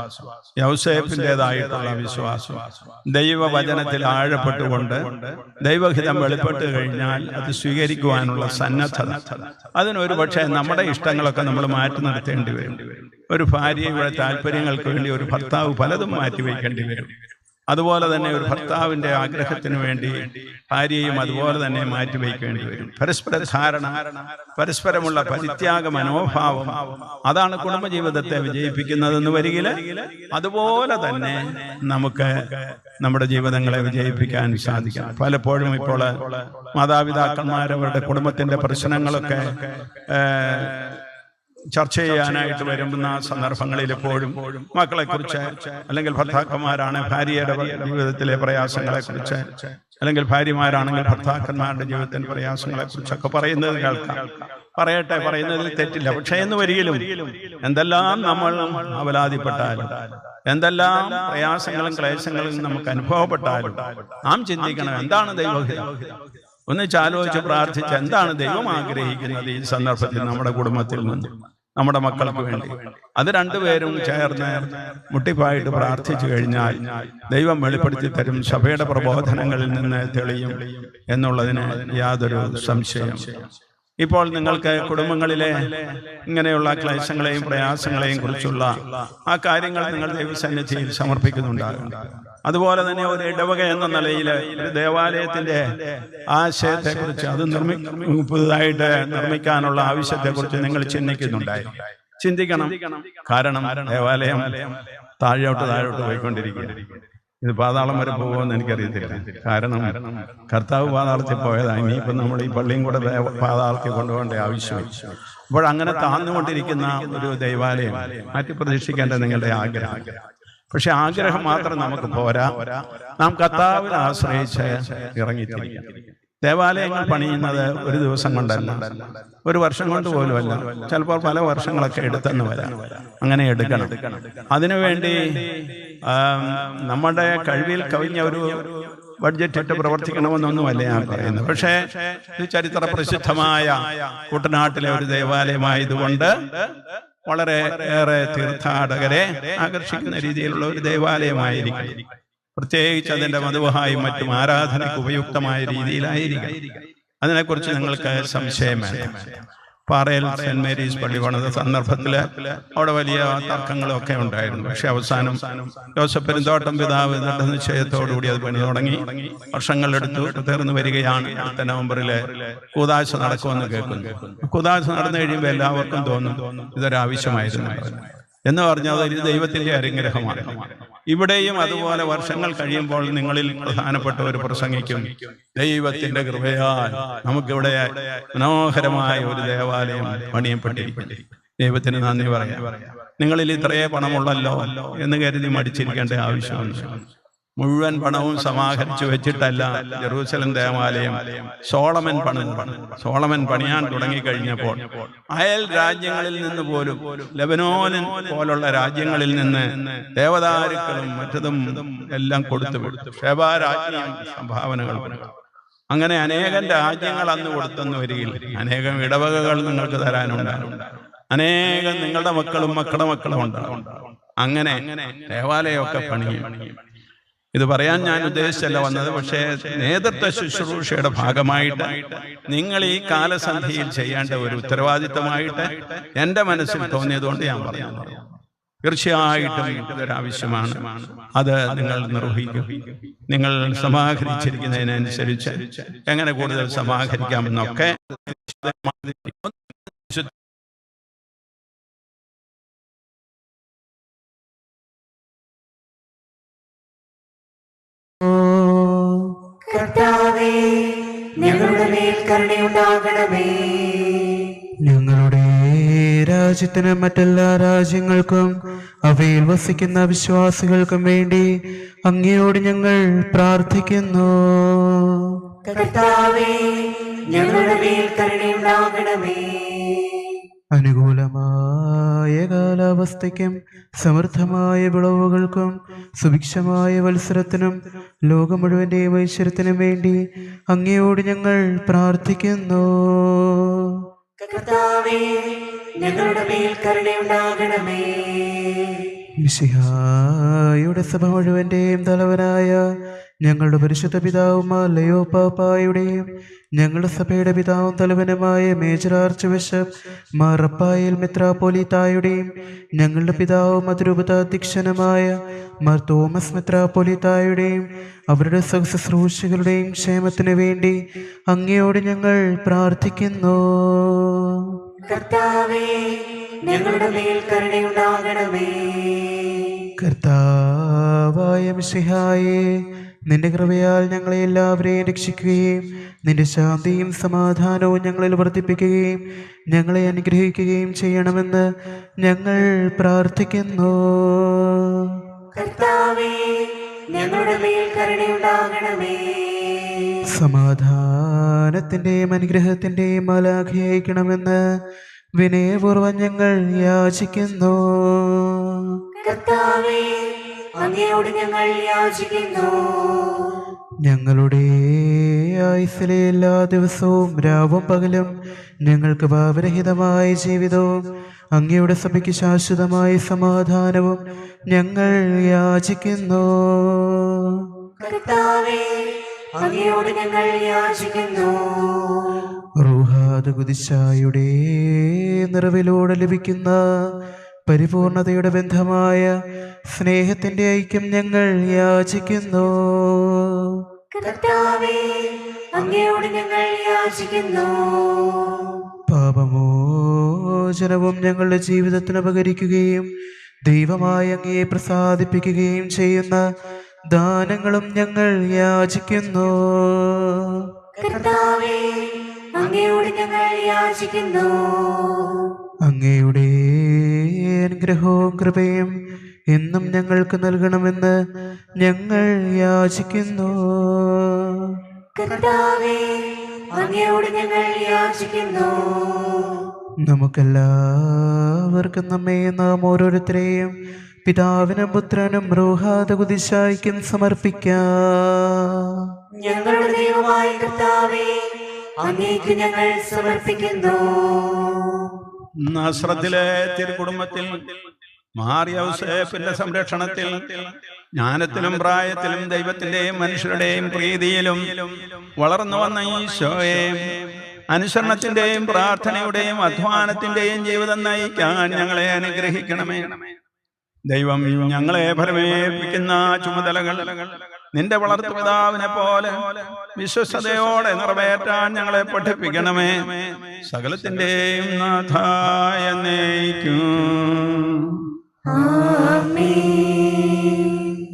യൗസേപ്പിൻ്റെതായിട്ടുള്ള വിശ്വാസം, ദൈവവചനത്തിൽ ആഴപ്പെട്ടുകൊണ്ട് ദൈവഹിതം വെളിപ്പെട്ട് കഴിഞ്ഞാൽ അത് സ്വീകരിക്കുവാനുള്ള സന്നദ്ധത. അതിനൊരു പക്ഷേ നമ്മുടെ ഇഷ്ടങ്ങളൊക്കെ നമ്മൾ മാറ്റി നിർത്തേണ്ടി വരും. ഒരു ഭാര്യയുടെ താല്പര്യങ്ങൾക്ക് വേണ്ടി ഒരു ഭർത്താവ് പലതും മാറ്റിവെക്കേണ്ടി വരും. അതുപോലെ തന്നെ ഒരു ഭർത്താവിന്റെ ആഗ്രഹത്തിന് വേണ്ടി ഭാര്യയും അതുപോലെ തന്നെ മാറ്റിവെക്കേണ്ടി വരും. പരസ്പര ധാരണ, പരസ്പരമുള്ള പരിത്യാഗ മനോഭാവം, അതാണ് കുടുംബജീവിതത്തെ വിജയിപ്പിക്കുന്നതെന്ന് വരികിൽ അതുപോലെ തന്നെ നമുക്ക് നമ്മുടെ ജീവിതങ്ങളെ വിജയിപ്പിക്കാൻ സാധിക്കണം. പലപ്പോഴും ഇപ്പോൾ മാതാപിതാക്കന്മാരവരുടെ കുടുംബത്തിന്റെ പ്രശ്നങ്ങളൊക്കെ ചർച്ച ചെയ്യാനായിട്ട് വരുന്ന സന്ദർഭങ്ങളിൽ എപ്പോഴും മക്കളെക്കുറിച്ച്, അല്ലെങ്കിൽ ഭർത്താക്കന്മാരാണ് ഭാര്യയുടെ ജീവിതത്തിലെ പ്രയാസങ്ങളെക്കുറിച്ച്, അല്ലെങ്കിൽ ഭാര്യമാരാണെങ്കിൽ ഭർത്താക്കന്മാരുടെ ജീവിതത്തിന്റെ പ്രയാസങ്ങളെ കുറിച്ചൊക്കെ പറയുന്നത് കേൾക്കാം. പറയട്ടെ, പറയുന്നതിൽ തെറ്റില്ല. പക്ഷേ എന്ന് വരികിലും എന്തെല്ലാം നമ്മൾ അവലാതിപ്പെട്ടാലും, എന്തെല്ലാം പ്രയാസങ്ങളും ക്ലേശങ്ങളും നമുക്ക് അനുഭവപ്പെട്ടാലും നാം ചിന്തിക്കണം, എന്താണ് ദൈവഹിതം? ഒന്നിച്ചാലോചിച്ച് പ്രാർത്ഥിച്ച് എന്താണ് ദൈവം ആഗ്രഹിക്കുന്നത് ഈ സന്ദർഭത്തിൽ നമ്മുടെ കുടുംബത്തിൽ നിന്ന്, നമ്മുടെ മക്കൾക്ക് വേണ്ടി. അത് രണ്ടുപേരും ചേർന്ന് മുട്ടിപ്പായിട്ട് പ്രാർത്ഥിച്ചു കഴിഞ്ഞാൽ ദൈവം വെളിപ്പെടുത്തി തരും. സഭയുടെ പ്രബോധനങ്ങളിൽ നിന്ന് തെളിയും എന്നുള്ളതിന് യാതൊരു സംശയം ഇപ്പോൾ നിങ്ങൾക്ക് കുടുംബങ്ങളിലെ ഇങ്ങനെയുള്ള ക്ലേശങ്ങളെയും പ്രയാസങ്ങളെയും കുറിച്ചുള്ള ആ കാര്യങ്ങൾ നിങ്ങൾ ദൈവസന്നിധിയിൽ സമർപ്പിക്കുന്നുണ്ടാകും. അതുപോലെ തന്നെ ഒരു ഇടവക എന്ന നിലയിൽ ഒരു ദേവാലയത്തിന്റെ ആശയത്തെക്കുറിച്ച് അത് പുതുതായിട്ട് നിർമ്മിക്കാനുള്ള ആവശ്യത്തെക്കുറിച്ച് നിങ്ങൾ ചിന്തിക്കണം. കാരണം ദേവാലയം താഴോട്ട് പോയിക്കൊണ്ടിരിക്കുകയാണ്. ഇത് പാതാളം വരെ പോകുമെന്ന് എനിക്കറിയത്തില്ല. കാരണം കർത്താവ് പാതാളത്തിൽ പോയതാണ്. ഇനിയിപ്പം നമ്മൾ ഈ പള്ളിയും കൂടെ പാതാളത്തിൽ കൊണ്ടുപോകേണ്ട ആവശ്യമില്ല. അപ്പോൾ അങ്ങനെ താഴ്ന്നുകൊണ്ടിരിക്കുന്ന ഒരു ദൈവാലയം മാറ്റി പ്രതീക്ഷിക്കേണ്ട നിങ്ങളുടെ ആഗ്രഹം. പക്ഷെ ആഗ്രഹം മാത്രം നമുക്ക് പോരാ, നാം കർത്താവിൽ ആശ്രയിച്ച് ഇറങ്ങിത്തിരിക്കണം. ദേവാലയങ്ങൾ പണിയുന്നത് ഒരു ദിവസം കൊണ്ടല്ല, ഒരു വർഷം കൊണ്ട് പോലുമല്ല, ചിലപ്പോൾ പല വർഷങ്ങളൊക്കെ എടുത്തെന്ന് വരാം. അങ്ങനെ എടുക്കണം. അതിനുവേണ്ടി നമ്മുടെ കഴിവിൽ കവിഞ്ഞ ഒരു ബഡ്ജറ്റ് ഇട്ട് പ്രവർത്തിക്കണമെന്നൊന്നുമല്ല ഞാൻ പറയുന്നത്. പക്ഷേ ഇത് ചരിത്ര പ്രസിദ്ധമായ കുട്ടനാട്ടിലെ ഒരു ദേവാലയമായതുകൊണ്ട് വളരെ ഏറെ തീർത്ഥാടകരെ ആകർഷിക്കുന്ന രീതിയിലുള്ള ഒരു ദേവാലയമായിരിക്കും. പ്രത്യേകിച്ച് അതിന്റെ മധുവഹായും മറ്റും ആരാധനയ്ക്ക് ഉപയുക്തമായ രീതിയിലായിരിക്കും. അതിനെക്കുറിച്ച് നിങ്ങൾക്ക് സംശയം വേണം. പാറയിൽ സെന്റ് മേരീസ് പള്ളി പണിത സന്ദർഭത്തിൽ അവിടെ വലിയ തർക്കങ്ങളൊക്കെ ഉണ്ടായിരുന്നു. പക്ഷെ അവസാനം ജോസഫ് പെരുന്തോട്ടം പിതാവ് ദൃഢനിശ്ചയത്തോടുകൂടി അത് പണി തുടങ്ങി. വർഷങ്ങളെടുത്തു, തീർന്നു വരികയാണ്. അടുത്ത നവംബറിലെ കൂദാശ നടക്കുമെന്ന് കേൾക്കുന്നു. കൂദാശ നടന്നു കഴിയുമ്പോൾ എല്ലാവർക്കും തോന്നും ഇതൊരാവശ്യമായിരുന്നു എന്ന് പറഞ്ഞാൽ അതൊരു ദൈവത്തിന്റെ അനുഗ്രഹമാണ്. ഇവിടെയും അതുപോലെ വർഷങ്ങൾ കഴിയുമ്പോൾ നിങ്ങളിൽ പ്രധാനപ്പെട്ട ഒരു പ്രസംഗിക്കും, ദൈവത്തിന്റെ കൃപയാൽ നമുക്കിവിടെ മനോഹരമായ ഒരു ദേവാലയം പണിയപ്പെട്ടിരിക്കുന്നു. ദൈവത്തിന് നന്ദി പറയാം. നിങ്ങളിൽ ഇത്രയേ പണമുള്ളല്ലോ എന്ന് കരുതി മടിച്ചിരിക്കേണ്ട ആവശ്യമുണ്ട്. മുഴുവൻ പണവും സമാഹരിച്ചു വെച്ചിട്ടല്ല ജെറൂസലം ദേവാലയം സോളമൻ പണിയാൻ തുടങ്ങിക്കഴിഞ്ഞപ്പോൾ അയൽ രാജ്യങ്ങളിൽ നിന്ന് പോലും, ലെബനോനിൻ പോലുള്ള രാജ്യങ്ങളിൽ നിന്ന് ദേവദാരുക്കളും മറ്റതും എല്ലാം കൊടുത്തു. ഷെബാരാജ്ഞിയും സംഭാവനകൾ. അങ്ങനെ അനേകം രാജ്യങ്ങൾ അന്ന് കൊടുത്തെന്ന് വരികയിൽ അനേകം ഇടവകകൾ നിങ്ങൾക്ക് തരാനുണ്ടാകും. അനേകം നിങ്ങളുടെ മക്കളുടെ മക്കളും ഉണ്ടാകും. അങ്ങനെ ദേവാലയമൊക്കെ പണിയും. ഇത് പറയാൻ ഞാൻ ഉദ്ദേശിച്ചല്ല വന്നത്. പക്ഷേ നേതൃത്വ ശുശ്രൂഷയുടെ ഭാഗമായിട്ട് നിങ്ങൾ ഈ കാലസന്ധിയിൽ ചെയ്യേണ്ട ഒരു ഉത്തരവാദിത്തമായിട്ട് എൻ്റെ മനസ്സിൽ തോന്നിയതുകൊണ്ട് ഞാൻ പറയാം. തീർച്ചയായിട്ടും ഇതൊരാവശ്യമാണ്. അത് നിങ്ങൾ നിർവഹിക്കും. നിങ്ങൾ സമാഹരിച്ചിരിക്കുന്നതിനനുസരിച്ച് എങ്ങനെ കൂടുതൽ സമാഹരിക്കാമെന്നൊക്കെ കർത്താവേ, ഞങ്ങളുടെ മേൽ കരുണയുണ്ടാകണമേ. ഞങ്ങളുടെ രാജ്യത്തിനും മറ്റെല്ലാ രാജ്യങ്ങൾക്കും അവയിൽ വസിക്കുന്ന വിശ്വാസികൾക്കും വേണ്ടി അങ്ങയോട് ഞങ്ങൾ പ്രാർത്ഥിക്കുന്നു. കർത്താവേ, ഞങ്ങളുടെ മേൽ കരുണയുണ്ടാകണമേ. അനുകൂലമായ കാലാവസ്ഥയ്ക്കും സമൃദ്ധമായ വിളവുകൾക്കും സുഭിക്ഷമായ വത്സരത്തിനും ലോകം മുഴുവന്റെയും ഐശ്വര്യത്തിനും വേണ്ടി അങ്ങയോട് ഞങ്ങൾ പ്രാർത്ഥിക്കുന്നു. കർത്താവേ, ഞങ്ങളുടെ മേൽ കരുണയുണ്ടാകണമേ. മിശിഹായുടെ സഭ മുഴുവന്റെയും തലവനായ ഞങ്ങളുടെ പരിശുദ്ധ പിതാവും ലയോ പാപ്പായുടെയും ഞങ്ങളുടെ സഭയുടെ പിതാവും തലവനുമായ major archbishop Mar Raphael മെത്രാപ്പോലീത്തായുടെയും ഞങ്ങളുടെ പിതാവും അതിരൂപതാധ്യക്ഷനുമായ മാർ തോമസ് മെത്രാപ്പോലീത്തായുടെയും അവരുടെ സഹശുശ്രൂഷകളുടെയും ക്ഷേമത്തിന് വേണ്ടി അങ്ങയോട് ഞങ്ങൾ പ്രാർത്ഥിക്കുന്നു. കർത്താവേ, ഞങ്ങളുടെ മേൽ കരുണയുണ്ടാകണമേ. കർത്താവായ മിശിഹായേ, നിന്റെ കൃപയാൽ ഞങ്ങളെ എല്ലാവരെയും രക്ഷിക്കുകയും നിന്റെ ശാന്തിയും സമാധാനവും ഞങ്ങളിൽ വർദ്ധിപ്പിക്കുകയും ഞങ്ങളെ അനുഗ്രഹിക്കുകയും ചെയ്യണമെന്ന് ഞങ്ങൾ പ്രാർത്ഥിക്കുന്നു. കർത്താവേ, ഞങ്ങളുടെ മേൽ കരുണയുണ്ടാകണമേ. സമാധാനത്തിന്റെയും അനുഗ്രഹത്തിന്റെയും മാലാഖയെ അയക്കണമെന്ന് വിനയപൂർവ്വം ഞങ്ങൾ യാചിക്കുന്നു. കർത്താവേ, അങ്ങയോട് ഞങ്ങൾ യാചിക്കുന്നു. ഞങ്ങളുടെ ആയുസ്സിലെ എല്ലാ ദിവസവും രാവും പകലും ഞങ്ങൾക്ക് പാപരഹിതമായ ജീവിതവും അങ്ങയുടെ സഭയ്ക്ക് ശാശ്വതമായ സമാധാനവും ഞങ്ങൾ യാചിക്കുന്നു. കർത്താവേ, അങ്ങയോട് ഞങ്ങൾ യാചിക്കുന്നു. റൂഹാദ് കുദിശായുടെ നിറവിലൂടെ ലഭിക്കുന്ന പരിപൂർണതയുടെ ബന്ധമായ സ്നേഹത്തിന്റെ ഐക്യം ഞങ്ങൾ യാചിക്കുന്നു. കർത്താവേ, അങ്ങയോട് ഞങ്ങൾ യാചിക്കുന്നു. പാപമോചനവും ഞങ്ങളുടെ ജീവിതത്തിന് ഉപകരിക്കുകയും ദൈവമായ അങ്ങയെ പ്രസാദിപ്പിക്കുകയും ചെയ്യുന്ന ദാനങ്ങളും ഞങ്ങൾ യാചിക്കുന്നു. കർത്താവേ, അങ്ങയോട് ഞങ്ങൾ യാചിക്കുന്നു. അങ്ങയുടെ അനുഗ്രഹവും കൃപയും എന്നും ഞങ്ങൾക്ക് നൽകണമെന്ന് ഞങ്ങൾ യാചിക്കുന്നു. കർത്താവേ, അങ്ങയോട് ഞങ്ങൾ യാചിക്കുന്നു. നമുക്കെല്ലാവർക്കും നമ്മെ നാം ഓരോരുത്തരെയും പിതാവിനും പുത്രനും റൂഹാദ് കുദിശായ്ക്കും സമർപ്പിക്കാം. ഞങ്ങളുടെ ദൈവമായ കർത്താവേ, അങ്ങേക്ക് ഞങ്ങൾ സമർപ്പിക്കുന്നു. നസ്രത്തിലെ തിരുകുടുംബത്തിൽ മാർയൗസേപ്പിന്റെ സംരക്ഷണത്തിൽ ജ്ഞാനത്തിലും പ്രായത്തിലും ദൈവത്തിന്റെയും മനുഷ്യരുടെയും പ്രീതിയിലും വളർന്നു വന്ന ഈശോയെ അനുസരണത്തിന്റെയും പ്രാർത്ഥനയുടെയും അധ്വാനത്തിന്റെയും ജീവിതം നയിക്കാൻ ഞങ്ങളെ അനുഗ്രഹിക്കണമേ. ദൈവം ഞങ്ങളെ ഫലമേൽപ്പിക്കുന്ന ചുമതലകൾ നിന്റെ വളർത്തുപിതാവിനെ പോലെ വിശ്വസ്തയോടെ നിറവേറ്റാൻ ഞങ്ങളെ പഠിപ്പിക്കണമേ. സകലത്തിന്റെയും നാഥായ എന്നേക്കും.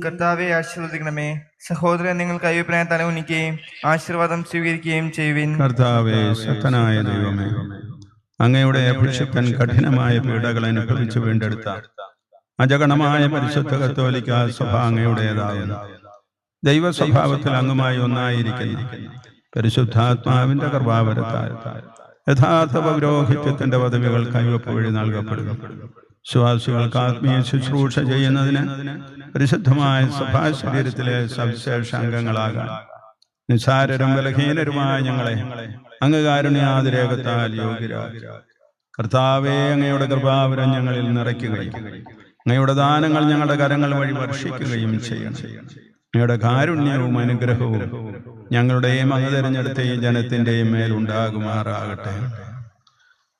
കർത്താവെ ആശീർവദിക്കണമേ. സഹോദരൻ നിങ്ങൾ കയ്യൊപ്പിനെ തല ഉന്നിക്കുകയും ആശീർവാദം സ്വീകരിക്കുകയും ചെയ്യുവിൻ. കർത്താവേ, ശക്തനായ ദൈവമേ, അങ്ങയുടെ അഭിഷിക്തൻ കഠിനമായ പീഡകൾ അനുഭവിച്ചു വീണ്ടെടുത്ത അജഗണമായ പരിശുദ്ധ കത്തോലിക്ക സഭ അങ്ങയുടേതാകുന്നു. ദൈവ സ്വഭാവത്തിൽ അങ്ങുമായി ഒന്നായിരിക്കുന്നു പരിശുദ്ധാത്മാവിന്റെ കൃപാവരത്താൽ യഥാർത്ഥ പൗരോഹിത്യത്തിന്റെ പദവികൾ കൈവപ്പ് വഴി നൽകപ്പെടുന്നു. വിശ്വാസികൾക്ക് ആത്മീയ ശുശ്രൂഷ ചെയ്യുന്നതിന് പരിശുദ്ധമായ സഭാ ശരീരത്തിലെ സവിശേഷ അംഗങ്ങളാകാൻ നിസ്സാരരും ബലഹീനരുമായ ഞങ്ങളെ അങ്ങ് കാരുണ്യാതിരേകത്താൽ യോഗ്യരാകുക. കർത്താവേ, അങ്ങയുടെ കൃപാവരം ഞങ്ങളിൽ നിറയ്ക്കുകയും അങ്ങയുടെ ദാനങ്ങൾ ഞങ്ങളുടെ കരങ്ങൾ വഴി വർഷിക്കുകയും ചെയ്യണം. അങ്ങയുടെ കാരുണ്യവും അനുഗ്രഹവും ഞങ്ങളുടെയും അങ്ങ് തിരഞ്ഞെടുത്ത ഈ ജനത്തിന്റെയും മേലുണ്ടാകുമാറാകട്ടെ.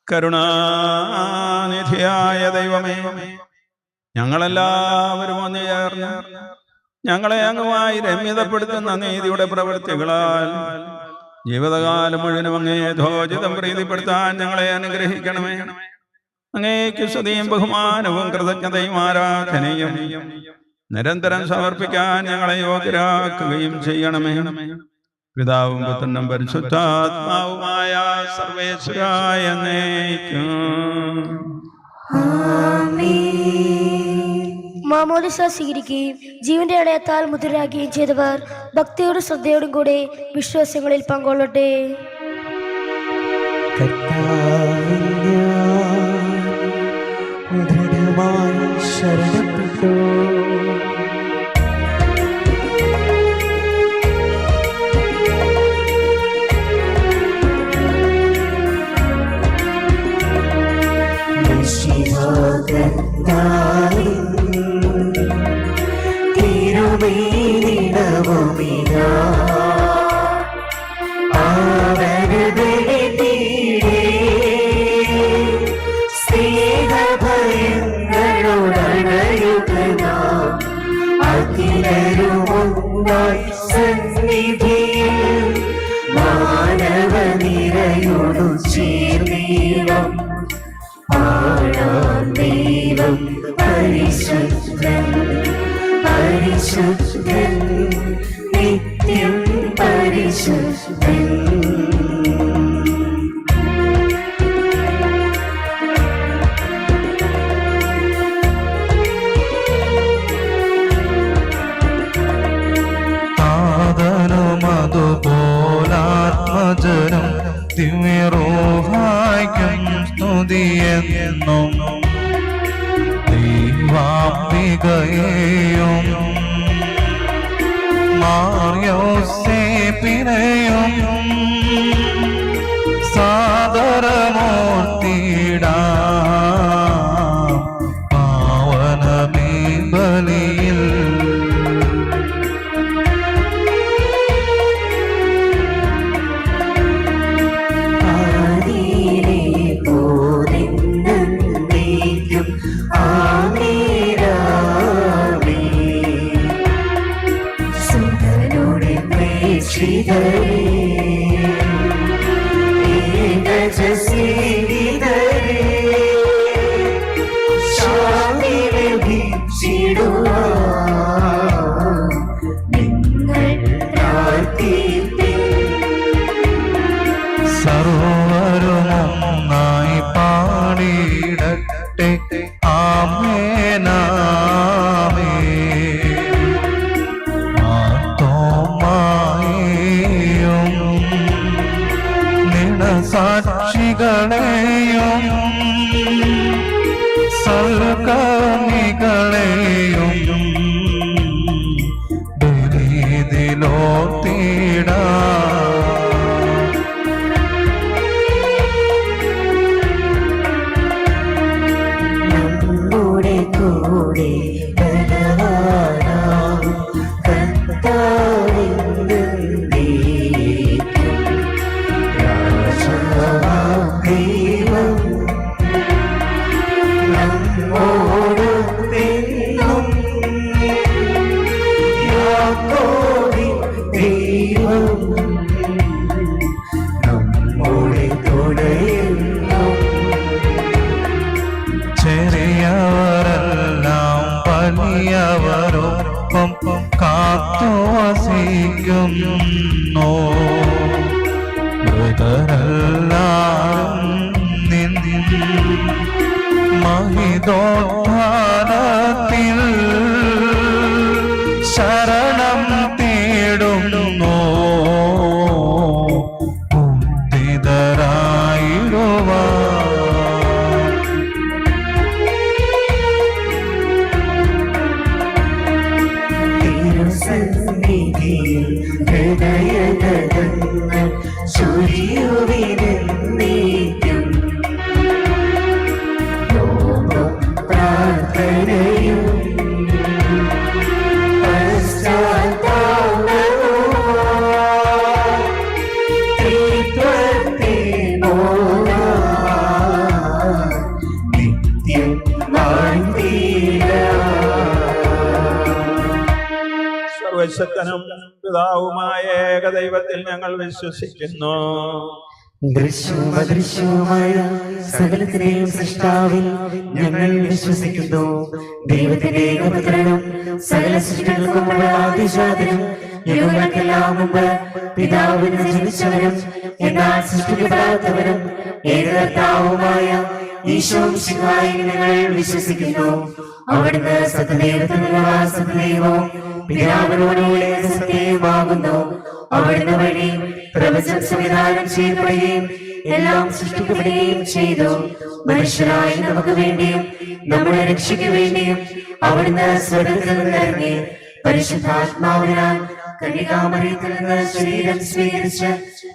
കരുണാനിധിയായ ദൈവമേ, ഞങ്ങളെല്ലാവരും ഒന്ന് ചേർന്ന് ഞങ്ങളെ അങ്ങുമായി രമ്യതപ്പെടുത്തുന്ന നീതിയുടെ പ്രവൃത്തികളാൽ ജീവിതകാലം മുഴുവനും അങ്ങേ യഥോചിതം പ്രീതിപ്പെടുത്താൻ ഞങ്ങളെ അനുഗ്രഹിക്കണമേ. അങ്ങേക്ക് സ്തുതിയും ബഹുമാനവും കൃതജ്ഞതയും ആരാധനയും നിരന്തരം സമർപ്പിക്കാൻ ഞങ്ങളെ യോഗ്യരാക്കുകയും ചെയ്യണമേ. പിതാവും പുത്രനും പരിശുദ്ധാത്മാവുമായ സർവേശ്വരായ എന്നേക്കും. മാമോദിസ സ്വീകരിക്കുകയും ജീവന്റെ അടയത്താൽ മുദ്രരാക്കുകയും ചെയ്തവർ ഭക്തിയോടും ശ്രദ്ധയോടും കൂടെ വിശ്വാസങ്ങളിൽ പങ്കൊള്ളട്ടെ. ശരണപ്പെട്ടു മാനവനിരയോടു ചേർന്നീളം പാടാം ദൈവം പരിശുദ്ധൻ പരിശുദ്ധൻ നിത്യം പരിശുദ്ധൻ. അതുപോലാത്മജനം ദിവ്യറൂഹായ്ക്കും സ്തുതിയെന്നും ദൈവാംബികയെയും മാർയോസേപ്പിനെയും സാദരമൂർത്തിയിടാം പാവനമേ ബലിയിൽ. സർവരുമൊന്നായി പാടിയിടട്ടെ ആമേനാമേ. ആത്തോമായെയും നിണസാക്ഷികളെയും സൽക്കർമ്മികളെയും ബലിയിലോർത്തിടാ. ചെറിയവരെല്ലാം വലിയവരൊപ്പം കാത്തു വസിക്കുന്നു. മൃതരെല്ലാം നിന്നിൻ മഹിതോത്ഥാനത്തിൽ ശരണം തേടുന്നു. ഉദ്ധിതരായിടുവാ ഹൃദയഗതങ്ങൾ ചൊരിയുവിനെന്നേക്കും പ്രാർത്ഥനയും നിത്യം സർവശക്തനും പിതാവുമായ ഏകദൈവത്തിൽ ഞങ്ങൾ വിശ്വസിക്കുന്നു. ദൃശ്യവും അദൃശ്യവുമായ സകലത്തിനെയും സൃഷ്ടാവിൽ ഞങ്ങൾ വിശ്വസിക്കുന്നു. ദൈവത്തിന്റെ ഏകപുത്രനും സകല സൃഷ്ടികൾക്കും ആദിജാതനും യുഗങ്ങൾക്കെല്ലാം മുമ്പ് പിതാവിന് ജനിച്ചവനും എന്നാൽ സൃഷ്ടിക്കപ്പെടാത്തവനും ഏകകർത്താവുമായ ഈശോ മിശിഹായിൽ ഞങ്ങൾ വിശ്വസിക്കുന്നു. അവിടുന്ന് സത്യദൈവവും പിതാവിനോടുകൂടെ സത്യമാകുന്നു. അവിടുന്ന് വഴി പ്രപഞ്ചം സംവിധാനം ചെയ്യപ്പെടുകയും എല്ലാം സൃഷ്ടിക്കപ്പെടുകയും ചെയ്തു. മനുഷ്യരായ നമുക്ക് വേണ്ടിയും നമ്മുടെ രക്ഷയ്ക്ക് വേണ്ടിയും അവിടുന്ന് സ്വർഗ്ഗത്തിൽ നിന്നിറങ്ങി പരിശുദ്ധാത്മാവിനാൽ കന്യകാമറിയത്തിൽ നിന്ന് ശരീരം സ്വീകരിച്ച്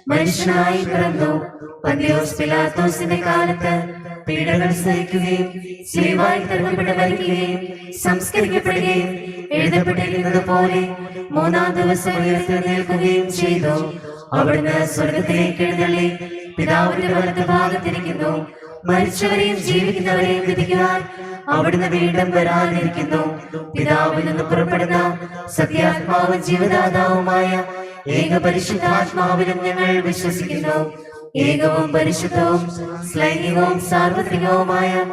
മനുഷ്യനായി പിറന്നു. പന്തിയോസ് പിലാത്തോസിന്റെ കാലത്ത് പീഡകൾ സഹിക്കുകയും സ്ലീവായി തറക്കപ്പെട്ട് മരിക്കുകയും സംസ്കരിക്കപ്പെടുകയും എഴുതപ്പെട്ടിരിക്കുന്നത് പോലെ മൂന്നാം ദിവസം ഉയർത്തെഴുന്നേൽക്കുകയും ചെയ്തു. അവിടുന്ന് സ്വർഗത്തിലേക്ക് എഴുന്നള്ളി പിതാവിന്റെ വലത്ത് ഭാഗത്തിരിക്കുന്നു. മരിച്ചവരെയും ജീവിക്കുന്നവരെയും വിധിക്കുവാൻ അവിടുന്ന് വീണ്ടും വരാനിരിക്കുന്നു. പിതാവിൽ നിന്ന് പുറപ്പെടുന്ന സത്യാത്മാവും ജീവദാതാവുമായ ഏക പരിശുദ്ധാത്മാവിലും ഞങ്ങൾ വിശ്വസിക്കുന്നു. ഏകവും പരിശുദ്ധവും ശ്ലൈംഗികവും സാർവത്രികവുമായ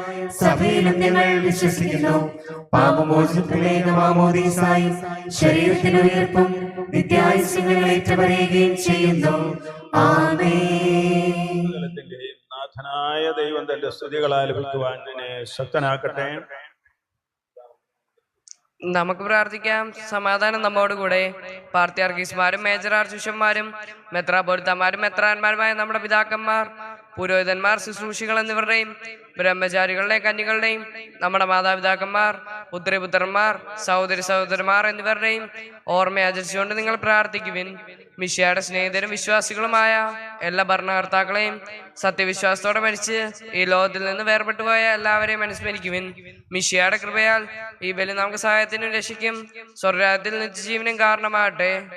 സഭയിലും ഞങ്ങൾ വിശ്വസിക്കുന്നു. പാപമോചനത്തിലേക്ക് മാമോദീസായും ശരീരത്തിന് ഉയർപ്പും നിത്യായുസ്യങ്ങൾ ഏറ്റുപറയുകയും ചെയ്യുന്നു. ആമേൻ. നാഥനായ ദൈവം തന്റെ സ്തുതികൾ ആലപിക്കുവാൻ നിന്നെ ശക്തനാക്കട്ടെ. നമുക്ക് പ്രാർത്ഥിക്കാം. സമാധാനം നമ്മോടുകൂടെ. പാർത്തിയാർക്കീസ്മാരും മേജർ ആർച്ച് ബിഷപ്പ്മാരും മെത്രാപൊലിത്തമാരും മെത്രാന്മാരുമായ നമ്മുടെ പിതാക്കന്മാർ, പുരോഹിതന്മാർ, ശുശ്രൂഷികൾ എന്നിവരുടെയും ബ്രഹ്മചാരികളുടെ കന്യകളുടെയും നമ്മുടെ മാതാപിതാക്കന്മാർ, പുത്രിപുത്രന്മാർ, സഹോദരി സഹോദരന്മാർ എന്നിവരുടെയും ഓർമ്മയാചരിച്ചുകൊണ്ട് നിങ്ങൾ പ്രാർത്ഥിക്കുവിൻ. മിശിഹായുടെ സ്നേഹിതരും വിശ്വാസികളുമായ എല്ലാ ഭരണകർത്താക്കളെയും സത്യവിശ്വാസത്തോടെ മരിച്ച് ഈ ലോകത്തിൽ നിന്ന് വേർപെട്ടു പോയ എല്ലാവരെയും അനുസ്മരിക്കുവിൻ. മിശിഹായുടെ കൃപയാൽ ഈ ബലി നമുക്ക് സഹായത്തിനും രക്ഷിക്കും സ്വർഗ്ഗരാജ്യത്തിൽ നിത്യജീവനും കാരണമാകട്ടെ.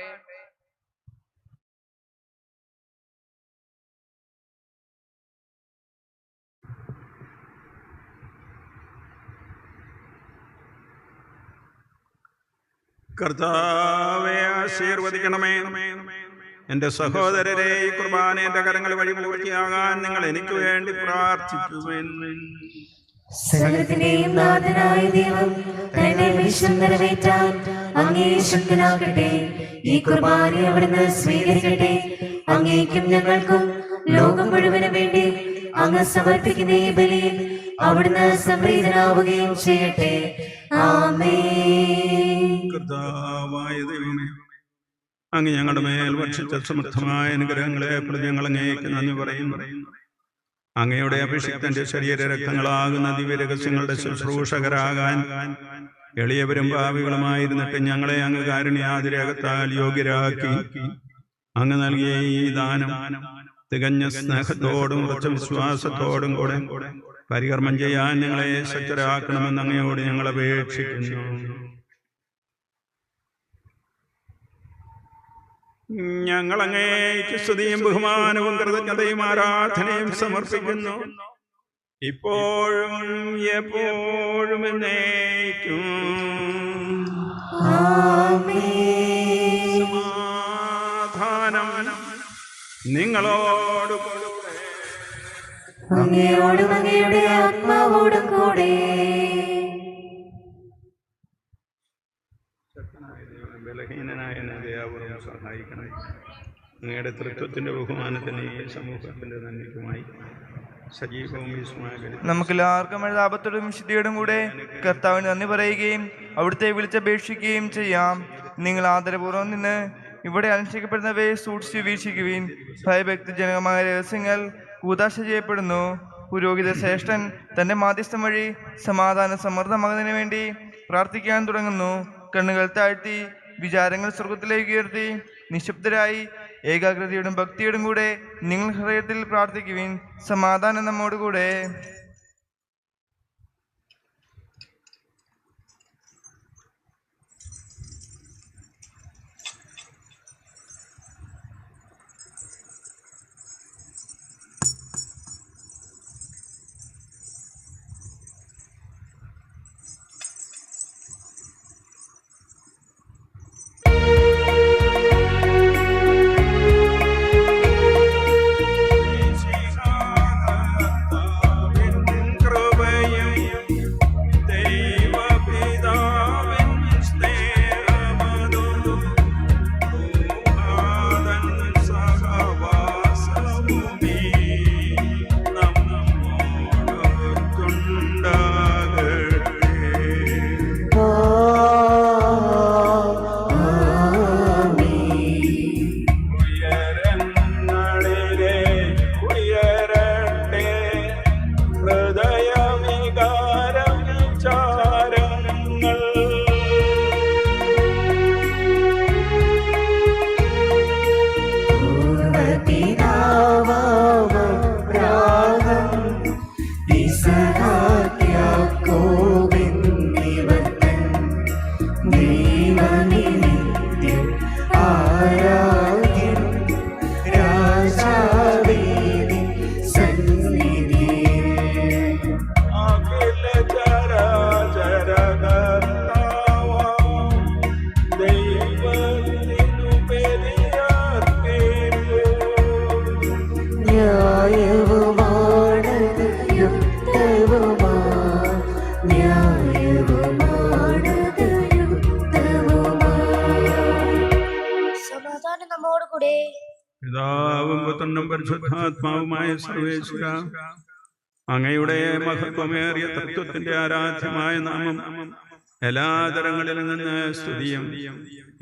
കർത്താവെ ആശീർവദിക്കണമേ. എന്റെ സഹോദരരെ, ഈ കുർബാന എന്റെ കരങ്ങൾ വഴി പൂർത്തിയാകാൻ നിങ്ങൾ എനിക്ക് വേണ്ടി പ്രാർത്ഥിക്കുവിൻ. സകലത്തിന്റെയും നാഥനായ ദൈവം തന്റെ വിശ്വം നിറവേറ്റാൻ അങ്ങേ ശക്തനാകട്ടെ. ഈ കുർബാന അവിടുന്ന് സ്വീകരിക്കട്ടെ. അങ്ങേക്കും ഞങ്ങൾക്കും ലോകം മുഴുവനും വേണ്ടി അങ്ങ് സമർപ്പിക്കുന്ന ഈ ബലിയിൽ അവിടുന്ന് സംപ്രീതനാവുകയും ചെയ്യട്ടെ. ആമേൻ. കർത്താവായ ദൈവമേ, അങ്ങ് ഞങ്ങളുടെ മേൽ വർഷിച്ച സമർത്ഥമായ അനുഗ്രഹങ്ങളെ പ്രതി ഞങ്ങൾ അങ്ങേക്ക് നന്ദി പറയുന്നു. അങ്ങയുടെ അഭിഷിക്തന്റെ ശരീര രക്തങ്ങളാകുന്ന ദിവ്യരഹസ്യങ്ങളുടെ ശുശ്രൂഷകരാകാൻ എളിയവരും ഭാവികളുമായിരുന്നിട്ട് ഞങ്ങളെ അങ്ങ് കാരുണ്യാതിരകത്താൽ യോഗ്യരാക്കി അങ്ങ് നൽകിയ ഈ ദാനം തികഞ്ഞ സ്നേഹത്തോടും ഉറച്ച വിശ്വാസത്തോടും കൂടെ പരികർമ്മം ചെയ്യാൻ ഞങ്ങളെ ശക്തരാക്കണമെന്ന് അങ്ങയോട് ഞങ്ങൾ അപേക്ഷിക്കുന്നു. ഞങ്ങൾ അങ്ങേക്ക് സ്തുതിയും ബഹുമാനവും കൃതജ്ഞതയും ആരാധനയും സമർപ്പിക്കുന്നു, ഇപ്പോഴും എപ്പോഴും എന്നേക്കും. സമാധാനം നിങ്ങളോട് കൂടെ. അങ്ങയോടും അങ്ങയുടെ ആത്മാവോടും കൂടെ. ബലഹീനനായ ദയാപൂർവ്വം സഹായിക്കണം. അങ്ങയുടെ തൃത്വത്തിന്റെ ബഹുമാനത്തിന് ഈ സമൂഹത്തിന്റെ നന്ദിക്കുമായി സജീവവും വിസ്മയകരവും നമുക്കെല്ലാവർക്കും ആപത്തോടും വിശുദ്ധിയോടും കൂടെ കർത്താവിന് നന്ദി പറയുകയും അവിടുത്തെ വിളിച്ചപേക്ഷിക്കുകയും ചെയ്യാം. നിങ്ങൾ ആദരപൂർവ്വം നിന്ന് ഇവിടെ അനുഷ്ഠിക്കപ്പെടുന്നവയെ സൂക്ഷിച്ച് വീക്ഷിക്കുവിൻ. ഭയഭക്തിജനകമായ രഹസ്യങ്ങൾ കൂതാശ ചെയ്യപ്പെടുന്നു. പുരോഹിത ശ്രേഷ്ഠൻ തന്റെ മാധ്യസ്ഥം വഴി സമാധാന സമൃദ്ധമാകുന്നതിന് വേണ്ടി പ്രാർത്ഥിക്കാൻ തുടങ്ങുന്നു. കണ്ണുകൾ താഴ്ത്തി വിചാരങ്ങൾ സ്വർഗത്തിലേക്ക് ഉയർത്തി നിശബ്ദരായി ഏകാഗ്രതയോടും ഭക്തിയോടും കൂടെ നിങ്ങൾ ഹൃദയത്തിൽ പ്രാർത്ഥിക്കുവിൻ. സമാധാനം നമ്മോടുകൂടെ. സമാധാനം നമ്മോട് കൂടെ. പിതാവും പുത്രനും പരിശുദ്ധാത്മാവുമായ സർവേശ്വര, അങ്ങയുടെ മഹത്വമേറിയ തത്വത്തിന്റെ ആരാധ്യമായ നാമം എല്ലാ തരങ്ങളിൽ നിന്ന് സ്തുതിയും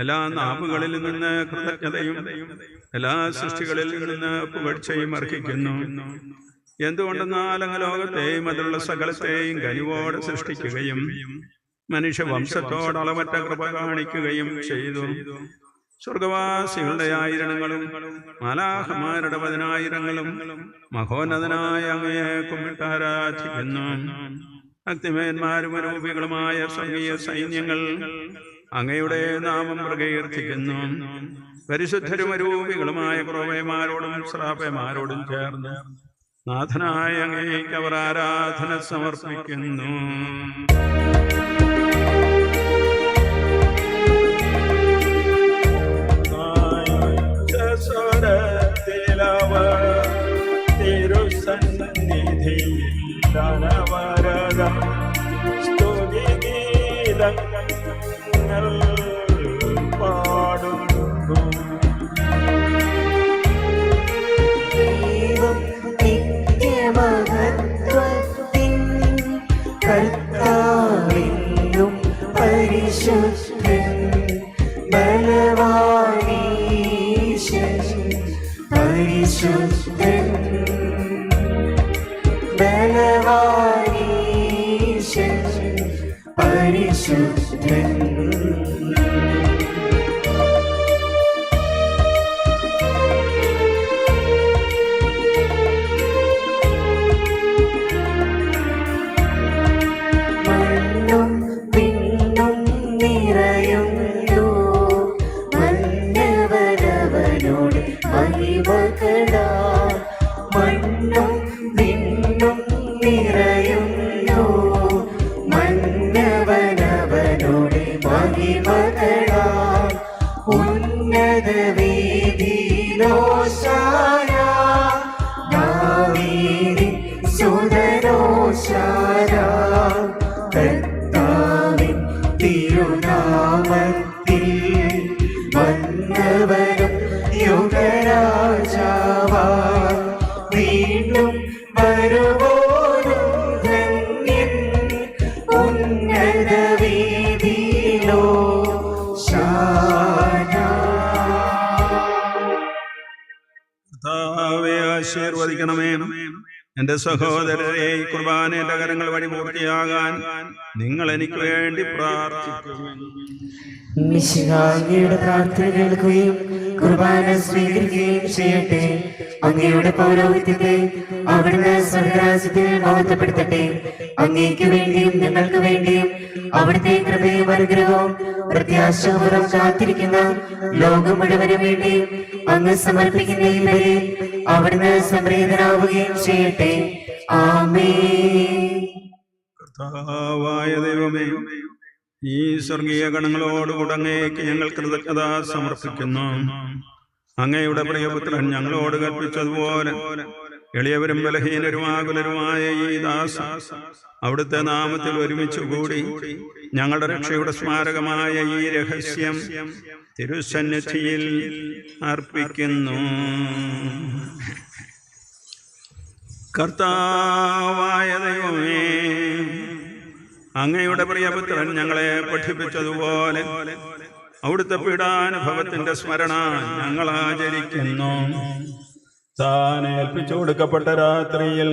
എല്ലാ നാവുകളിൽ നിന്ന് കൃതജ്ഞതയും എല്ലാ സൃഷ്ടികളിൽ നിന്ന് പുകഴ്ചയും അർഹിക്കുന്നു. എന്തുകൊണ്ടെന്നാൽ അങ്ങ് ലോകത്തെയും അതിലുള്ള സകലത്തെയും കനിവോടെ സൃഷ്ടിക്കുകയും മനുഷ്യവംശത്തോട് അളവറ്റ കൃപ കാണിക്കുകയും ചെയ്തു. സ്വർഗവാസികളുടെ ആയിരണങ്ങളും മാലാഖമാരുടെ 10,000-ങ്ങളും മഹോന്നതനായ അങ്ങയെ കുമ്പിട്ടാരാധിക്കുന്നു. ഭക്തിമേന്മാരും അരൂപികളുമായ സ്വർഗീയ സൈന്യങ്ങൾ അങ്ങയുടെ നാമം പ്രകീർത്തിക്കുന്നു. പരിശുദ്ധരും അരൂപികളുമായ ക്രോവന്മാരോടും ശ്രാപന്മാരോടും ചേർന്ന് നാഥനായ അങ്ങേക്ക് അവർ ആരാധന സമർപ്പിക്കുന്നു. So ഉന്നതം സ്തുതിഗീതങ്ങൾ പാടുന്നു. ദൈവം നിത്യമഹത്വത്തിൻ കർത്താവെന്നും പരിശുദ്ധൻ ബലവാനീശൻ പരിശുദ്ധൻ ബലവാനീശൻ പരിശുദ്ധൻ. മണ്ണും വിണ്ണും നിറയുന്നു മന്നവനവനോട് മഹിമകളാൽ. മണ്ണും വിണ്ണും നിറയുന്നു മന്നവനവനോട് മഹിമകളാൽ. ഉന്നത വീതിയിലോശാന ദാവീദിൻ സുതനോശാന. കർത്താവിൻ തിരുനാമത്തിൽ വന്നവനും യുഗരാജാവാൻ വീണ്ടും വരുവോനും ധന്യൻ. ഉന്നത വീതിയിലോ കർത്താവേ, ആശീർവദിക്കണമേ. എന്റെ സഹോദരരെ, ഈ കുർബാനയുടെ കരങ്ങൾ വഴി പൂർത്തിയാകാൻ നിങ്ങൾ എനിക്ക് വേണ്ടി പ്രാർത്ഥിക്കുവിൻ. മിശിഹായുടെ പ്രാർത്ഥന കേൾക്കുകയും കുർബാന സ്വീകരിക്കുകയും ചെയ്യട്ടെ. അങ്ങയുടെ പൗരോഹിത്യത്തെ അവിടുന്ന് സ്വർഗ്ഗരാജ്യത്തിൽ മഹത്വപ്പെടുത്തട്ടെ. അങ്ങേക്ക് വേണ്ടിയും ഞങ്ങൾക്ക് വേണ്ടിയും അവിടുത്തെ കൃപയും അനുഗ്രഹവും പ്രത്യാശപൂർവ്വം കാത്തിരിക്കുന്ന ലോകം മുഴുവനും വേണ്ടിയും അങ്ങ് സമർപ്പിക്കുന്ന ഇവരെ അവിടുന്ന് സംപ്രീതനാവുകയും ചെയ്യട്ടെ. ആമേൻ. കർത്താവായ ദൈവമേ, ഈ സ്വർഗീയ ഗണങ്ങളോടുകൂടെ അങ്ങേക്ക് ഞങ്ങൾ കൃതജ്ഞത സമർപ്പിക്കുന്നു. അങ്ങയുടെ പ്രിയപുത്രൻ ഞങ്ങളോട് കൽപ്പിച്ചതുപോലെ എളിയവരും ബലഹീനരും ആകുലരുമായ ഈ ദാസ അവിടുത്തെ നാമത്തിൽ ഒരുമിച്ച് കൂടി ഞങ്ങളുടെ രക്ഷയുടെ സ്മാരകമായ ഈ രഹസ്യം തിരുസന്നിധിയിൽ അർപ്പിക്കുന്നു. കർത്താവായ ദൈവമേ, അങ്ങയുടെ പ്രിയപുത്രൻ ഞങ്ങളെ പഠിപ്പിച്ചതുപോലെ അവിടുത്തെ പീഡാനുഭവത്തിന്റെ സ്മരണ ഞങ്ങൾ ആചരിക്കുന്നു. താൻ ഏൽപ്പിച്ചു കൊടുക്കപ്പെട്ട രാത്രിയിൽ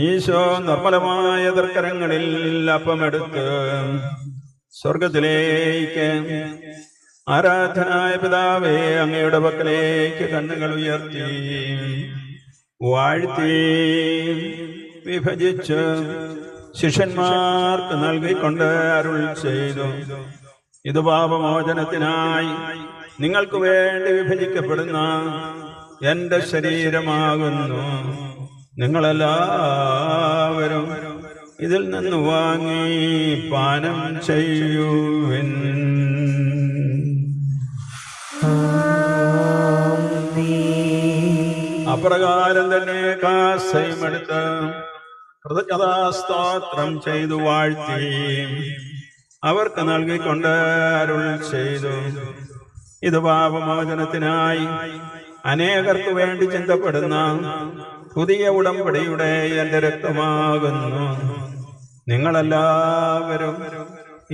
ഈശോ നിർമ്മലമായ തൃക്കരങ്ങളിൽ അപ്പമെടുത്ത് സ്വർഗത്തിലേക്ക് ആരാധനായ പിതാവേ അങ്ങയുടെ പക്കലേക്ക് കണ്ണുകൾ ഉയർത്തി വാഴ്ത്തി വിഭജിച്ച് ശിഷ്യന്മാർക്ക് നൽകിക്കൊണ്ട് അരുൾ ചെയ്തു, ഇത് പാപമോചനത്തിനായി നിങ്ങൾക്ക് വേണ്ടി വിഭജിക്കപ്പെടുന്ന എന്റെ ശരീരമാകുന്നു. നിങ്ങളെല്ലാവരും ഇതിൽ നിന്ന് വാങ്ങി പാനം ചെയ്യുവിൻ. അപ്രകാരം തന്നെ കാസയുമെടുത്ത് കൃതജ്ഞതാസ്തോത്രം ചെയ്തു വാഴ്ത്തി അവർക്ക് നൽകിക്കൊണ്ട് അരുൾ ചെയ്തു, ഇത് പാപമോചനത്തിനായി അനേകർക്ക് വേണ്ടി ചിന്തപ്പെടുന്ന പുതിയ ഉടമ്പടിയുടെ എന്റെ രക്തമാകുന്നു. നിങ്ങളെല്ലാവരും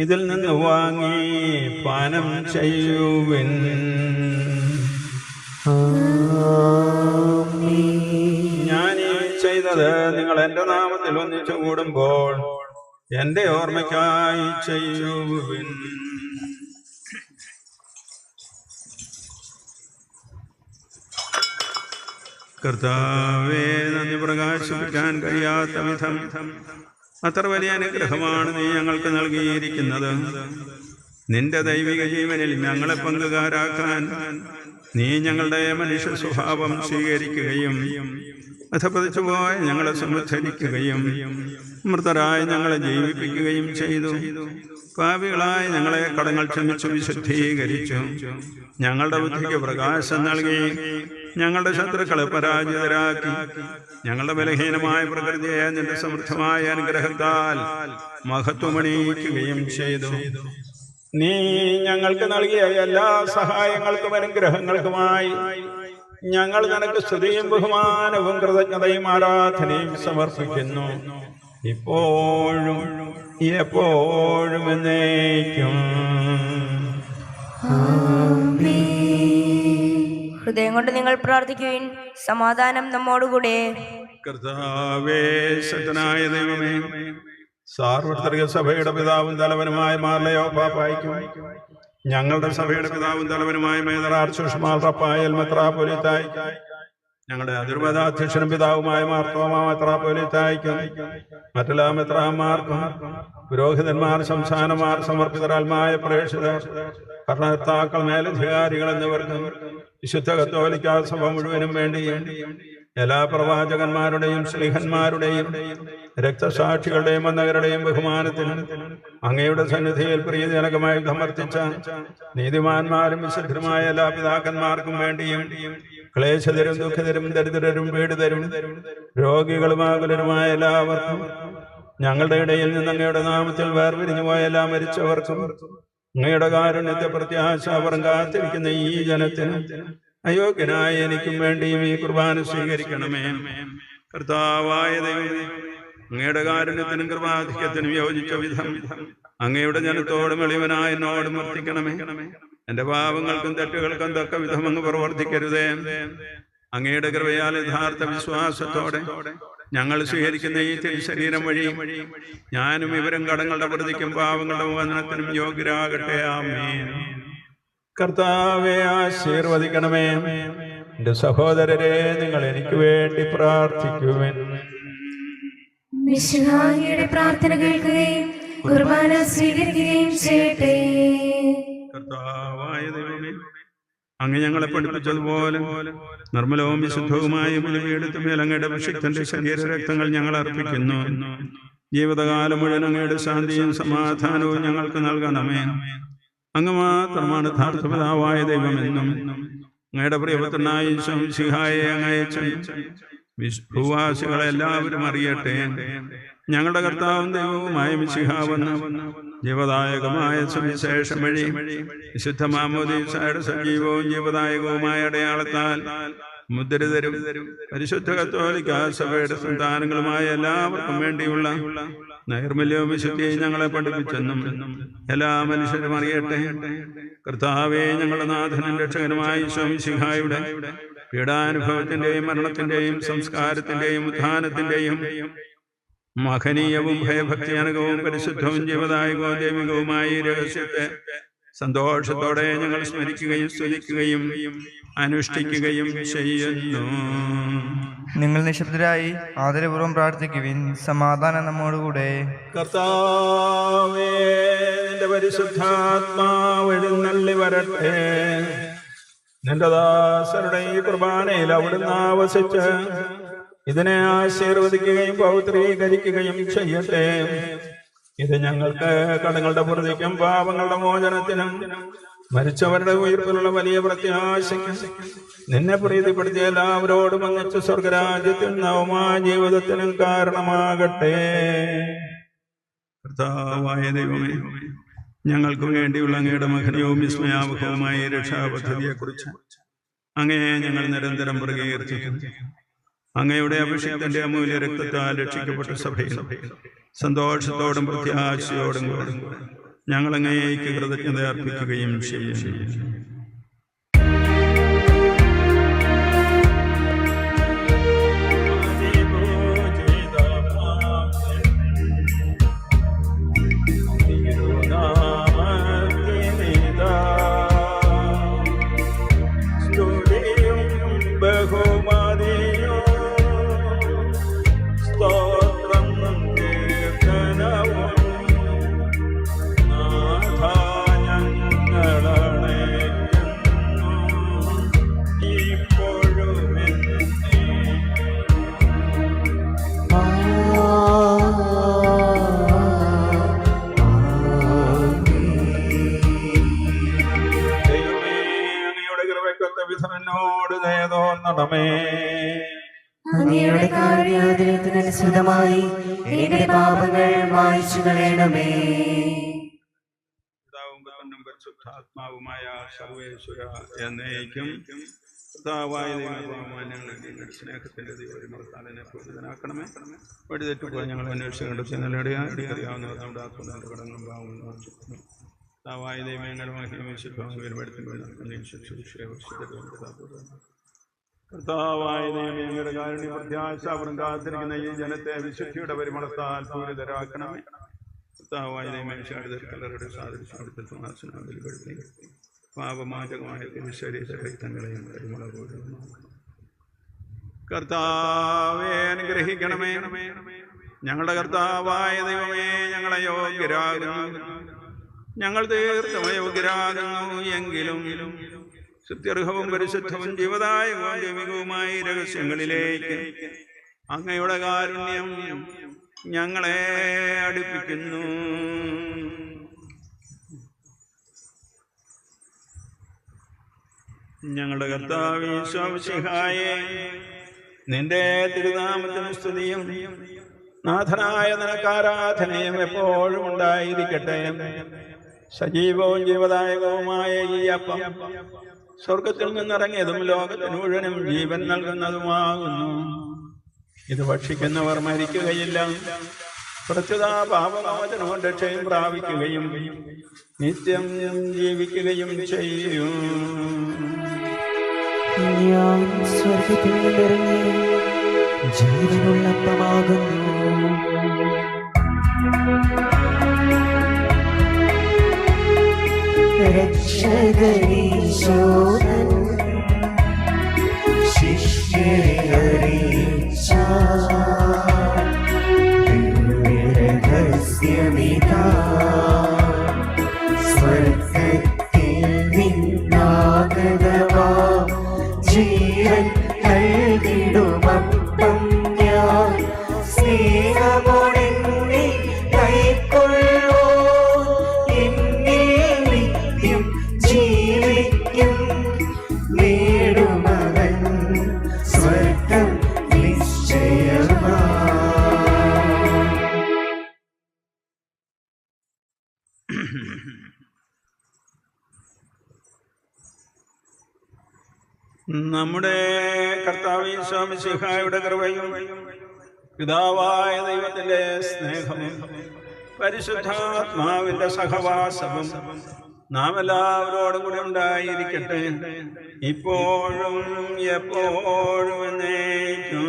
ഇതിൽ നിന്ന് വാങ്ങി പാനം ചെയ്യുവിൻ. ഞാനീ ചെയ്തത് നിങ്ങൾ എന്റെ നാമത്തിൽ ഒന്നിച്ചു കൂടുമ്പോൾ എന്റെ ഓർമ്മയ്ക്കായി ചെയ്യുവിൻ. കർത്താവേ, നന്ദി പ്രകാശിപ്പിക്കാൻ കഴിയാത്ത വിധം അത്ര വലിയ അനുഗ്രഹമാണ് നീ ഞങ്ങൾക്ക് നൽകിയിരിക്കുന്നത്. നിന്റെ ദൈവിക ജീവനിൽ ഞങ്ങളെ പങ്കുകാരാക്കാൻ നീ ഞങ്ങളുടെ മനുഷ്യ സ്വഭാവം സ്വീകരിക്കുകയും അധപതിച്ചുപോയ ഞങ്ങളെ സമുദ്ധരിക്കുകയും മൃതരായി ഞങ്ങളെ ജീവിപ്പിക്കുകയും ചെയ്തു. പാപികളായി ഞങ്ങളെ കടങ്ങൾ ക്ഷമിച്ചു വിശുദ്ധീകരിച്ചു. ഞങ്ങളുടെ ബുദ്ധിക്ക് പ്രകാശം നൽകി ഞങ്ങളുടെ ശത്രുക്കളെ പരാജിതരാക്കി. ഞങ്ങളുടെ ബലഹീനമായ പ്രകൃതിയെ നിന്റെ സമൃദ്ധമായ അനുഗ്രഹത്താൽ മഹത്വമണിയിക്കുകയും ചെയ്തു. നീ ഞങ്ങൾക്ക് നൽകിയ എല്ലാ സഹായങ്ങൾക്കും അനുഗ്രഹങ്ങൾക്കുമായി ഞങ്ങൾ നിനക്ക് സ്തുതിയും ബഹുമാനവും കൃതജ്ഞതയും ആരാധനയും സമർപ്പിക്കുന്നു, ഇപ്പോഴും എപ്പോഴും എന്നേക്കും. ഹൃദയം കൊണ്ട് നിങ്ങൾ പ്രാർത്ഥിക്കുവിൻ. സമാധാനം നമ്മോടുകൂടെ. കർത്താവേ, ശക്തനായ ദൈവമേ, സാർവത്രിക സഭയുടെ പിതാവും തലവനുമായ മാർലയോ പാപ്പായ്ക്കും ഞങ്ങളുടെ സഭയുടെ പിതാവും തലവനുമായ major archbishop Mar Raphael മെത്രാപ്പൊലീത്തായ്ക്കും ഞങ്ങളുടെ അതിർവ്വതാധ്യക്ഷനും പിതാവുമായ മാർത്തോമാ മെത്രാപ്പൊലീത്തായ്ക്കും മറ്റെല്ലാ മെത്രാന്മാർക്കും പുരോഹിതന്മാർ, സംസ്ഥാനമാർ, സമർപ്പിതരാൽമായ പ്രേക്ഷിതർ, ഭരണകർത്താക്കൾ, മേലധികാരികൾ എന്നിവർക്കും വിശുദ്ധ കത്തോലിക്കാ സഭ മുഴുവനും വേണ്ടി എല്ലാ പ്രവാചകന്മാരുടെയും ശ്ലീഹന്മാരുടെയും രക്തസാക്ഷികളുടെയും വന്നവരുടെയും ബഹുമാനത്തിന് അങ്ങയുടെ സന്നിധിയിൽ പ്രീതിജനകമായി സമർപ്പിച്ച നീതിമാന്മാരും വിശുദ്ധരുമായ എല്ലാ പിതാക്കന്മാർക്കും വേണ്ടിയും ക്ലേശതരും ദുഃഖിതരും ദരിദ്രരും പീഡിതരും രോഗികളുമാകുലരുമായ എല്ലാവർക്കും ഞങ്ങളുടെ ഇടയിൽ നിന്ന് അങ്ങയുടെ നാമത്തിൽ വേർപിരിഞ്ഞു പോയ എല്ലാ മരിച്ചവർക്കും അങ്ങയുടെ കാരുണ്യത്തെ പ്രത്യാശാപരം കാത്തിരിക്കുന്ന ഈ ജനത്തിന് അയോഗ്യനായ എനിക്കും വേണ്ടിയും ഈ കുർബാന സ്വീകരിക്കണമേ. കർത്താവായ ദൈവമേ, അങ്ങയുടെ കാരുണ്യത്തിനും കൃപാധിക്യത്തിനും യോജിച്ച വിധം അങ്ങയുടെ ജനത്തോടും എളിവനായ എന്നോടും വർത്തിക്കണമേ. എന്റെ പാപങ്ങൾക്കും തെറ്റുകൾക്കും തക്ക വിധം അങ്ങ് പ്രവർത്തിക്കരുതേ. അങ്ങയുടെ കൃപയാൽ യഥാർത്ഥ വിശ്വാസത്തോടെ ഞങ്ങൾ സ്വീകരിക്കുന്ന ഈ തിരുശരീരം വഴി ഞാനും ഇവരും കടങ്ങളുടെ പ്രതിക്കും പാവങ്ങളുടെ മോചനത്തിനും യോഗ്യരാകട്ടെ. ആമേൻ. കർത്താവെ, ആശീർവദിക്കണമേ. എന്റെ സഹോദരരെ, നിങ്ങൾ എനിക്ക് വേണ്ടി പ്രാർത്ഥിക്കുവിൻ. മിശിഹായുടെ പ്രാർത്ഥന കേൾക്കുകയും കുർബാന സ്വീകരിക്കുകയും ചെയ്യട്ടെ. കർത്താവായ ദൈവമേ, അങ്ങ് ഞങ്ങളെ പഠിപ്പിച്ചതുപോലെ നിർമ്മലവും വിശുദ്ധവുമായ ബലിപീഠത്തിന്മേൽ മേലങ്ങയുടെ അഭിഷിക്തന്റെ ശരീരരക്തങ്ങൾ ഞങ്ങൾ അർപ്പിക്കുന്നു. ജീവിതകാലം മുഴുവൻ അങ്ങയുടെ ശാന്തിയും സമാധാനവും ഞങ്ങൾക്ക് നൽകണമേ. അങ്ങ് മാത്രമാണ് യഥാർത്ഥ പിതാവായ ദൈവമെന്നും അങ്ങയുടെ പ്രിയപുത്രനായ ഈശോ മിശിഹായെ അങ്ങയച്ച ഭൂവാസികളെല്ലാവരും അറിയട്ടെ. ഞങ്ങളുടെ കർത്താവും ദൈവവുമായ മിശിഹാവെന്ന് ജീവദായകമായ സുവിശേഷം വഴി വിശുദ്ധ മാമോദീസയുടെ സജീവവും ജീവദായകവുമായ അടയാളത്താൽ മുദ്രിതരും പരിശുദ്ധ കത്തോലിക്കാ സഭയുടെ സന്താനങ്ങളുമായ എല്ലാവർക്കും വേണ്ടിയുള്ള നൈർമല്യവും വിശുദ്ധിയും ഞങ്ങളെ പഠിപ്പിച്ചെന്നും എല്ലാ മനുഷ്യരും അറിയട്ടെ. കർത്താവേ, ഞങ്ങളുടെ നാഥനും രക്ഷകനുമായ ഈശോ മിശിഹായുടെ പീഡാനുഭവത്തിന്റെയും മരണത്തിന്റെയും സംസ്കാരത്തിന്റെയും ഉത്ഥാനത്തിന്റെയും മഹനീയവും ഭയഭക്തിജനകവും പരിശുദ്ധവും ജീവദായകവും ദൈവികവുമായ ഈ രഹസ്യത്തെ സന്തോഷത്തോടെ ഞങ്ങൾ സ്മരിക്കുകയും സ്തുതിക്കുകയും അനുഷ്ഠിക്കുകയും ചെയ്യുന്നു. നിങ്ങൾ നിശബ്ദരായി ആദരപൂർവ്വം പ്രാർത്ഥിക്കുവിൻ. സമാധാനം നമ്മോടുകൂടെ. കർത്താവേ, നിന്റെ പരിശുദ്ധാത്മാവ് എഴുന്നള്ളി വരട്ടെ. നിന്റെ ദാസരുടെ ഈ കുർബാനയിൽ അവിടുന്ന് ആവസിച്ച് ഇതിനെ ആശീർവദിക്കുകയും പൗത്രീകരിക്കുകയും ചെയ്യട്ടെ. ഇത് ഞങ്ങൾക്ക് കടങ്ങളുടെ പ്രതിക്കും പാപങ്ങളുടെ മോചനത്തിനും മരിച്ചവരുടെ ഉയർപ്പിലുള്ള വലിയ പ്രത്യാശയ്ക്കും നിന്നെ പ്രീതിപ്പെടുത്തിയ എല്ലാവരോടും ഒന്നിച്ച് സ്വർഗരാജ്യത്തിൽ നവമായ ജീവിതത്തിനും കാരണമാകട്ടെ. കർത്താവായ ദൈവമേ, ഞങ്ങൾക്ക് വേണ്ടിയുള്ള അങ്ങയുടെ മഹനീയവും വിസ്മയാവഹവുമായ രക്ഷാപദ്ധതിയെക്കുറിച്ച് അങ്ങയെ ഞങ്ങൾ നിരന്തരം പ്രകീർത്തിക്കുന്നു. അങ്ങയുടെ അഭിഷേകത്തിന്റെ അമൂല്യ രക്തത്താൽ രക്ഷിക്കപ്പെട്ട സഭയിൽ സന്തോഷത്തോടും പ്രത്യാശയോടും കൂടെ ഞങ്ങൾ അങ്ങേക്ക് കൃതജ്ഞത അർപ്പിക്കുകയും ചെയ്യുന്നു. ഞങ്ങളണേ തോന്നണമേ. അങ്ങയുടെ കാരുണ്യാതിരത്തിനനുസൃതമായി എന്റെ പാപങ്ങൾ മായ്ച്ചു കളയണമേ. പിതാവും പുത്രനും പരിശുദ്ധാത്മാവുമായ സർവേശ്വര എന്നേക്കും. കർത്താവായ ദൈവമേ, ഞങ്ങളുടെ സ്നേഹത്തിന്റെ ദൈവമർത്താലിനെ പൂജിതനാക്കണമേ. വഴി തെറ്റുപോയി ഞങ്ങൾ അന്വേഷിച്ച് കണ്ടെത്തിയാവുന്നവർ നമ്മുടെ ആത്മാവിന്റെ കടങ്ങളും പാവങ്ങളും മോചിക്കുന്നു. കർത്താവായ ദൈവമേ, ഞങ്ങളുടെ കർത്താവായ ദൈവമേ, ഞങ്ങളുടെ കാരുണ്യ പ്രത്യാശാപുരം കാത്തിരിക്കുന്ന ഈ ജനത്തെ വിശുദ്ധിയുടെ പരിമളത്താൽ പൂരിതരാക്കണമേ. കർത്താവായ ദൈവമേ, കലറുടെ സാദൃശ്യപ്പെടുത്തി സമാസനപ്പെടുത്തി പാപമാചകമായ ശരീരങ്ങളെയും പരിമള പോലും കർത്താവേ അനുഗ്രഹിക്കണമേ. ഞങ്ങളുടെ കർത്താവായ ദൈവമേ, ഞങ്ങളെ യോഗ്യരാകുന്നു, ഞങ്ങൾ തീർത്തും യോഗ്യരാകുന്നു എങ്കിലും സത്യർഹവും പരിശുദ്ധവും ജീവദായകവും ദൈവികവുമായ രഹസ്യങ്ങളിലേക്ക് അങ്ങയുടെ കാരുണ്യം ഞങ്ങളെ അടുപ്പിക്കുന്നു. ഞങ്ങളുടെ കർത്താവേ ഈശോമിശിഹായേ, നിന്റെ തിരുനാമത്തിന് സ്തുതിയും നാഥനായ നിനക്ക് ആരാധനയും എപ്പോഴും ഉണ്ടായിരിക്കട്ടെ. സജീവവും ജീവദായകവുമായ ഈ അപ്പം സ്വർഗത്തിൽ നിന്നിറങ്ങിയതും ലോകത്തിന് മുഴുവനും ജീവൻ നൽകുന്നതുമാകുന്നു. ഇത് ഭക്ഷിക്കുന്നവർ മരിക്കുകയില്ല, പ്രത്യുത പാപമോചനവും രക്ഷയും പ്രാപിക്കുകയും നിത്യം ജീവിക്കുകയും ചെയ്യും. ഞാൻ സ്വർഗത്തിൽ നിന്നിറങ്ങി ജീവനുള്ള അപ്പമാകുന്നു. രക്ഷകനീശോധൻ ശിഷ്യരെ അറിയിച്ച രഹസ്യമിതാ, സ്വർഗത്തിൽ നിന്നാഗതമാ ജീവൻ നൽകിടുമപ്പം ഞാൻ സ്നേഹമോടെന്നെ കൈക്കൊള്ളൂ. എന്നിൽ നിത്യം ജീവിക്കും, നേടുമവൻ സ്വർഗം നിശ്ചയമാ. നമ്മുടെ കർത്താവ് ഈശോ മിശിഹായുടെ കൃപയും പിതാവായ ദൈവത്തിന്റെ സ്നേഹവും പരിശുദ്ധാത്മാവിന്റെ സഹവാസവും നാം എല്ലാവരോടും കൂടെ ഉണ്ടായിരിക്കട്ടെ, ഇപ്പോഴും എപ്പോഴും എന്നേക്കും.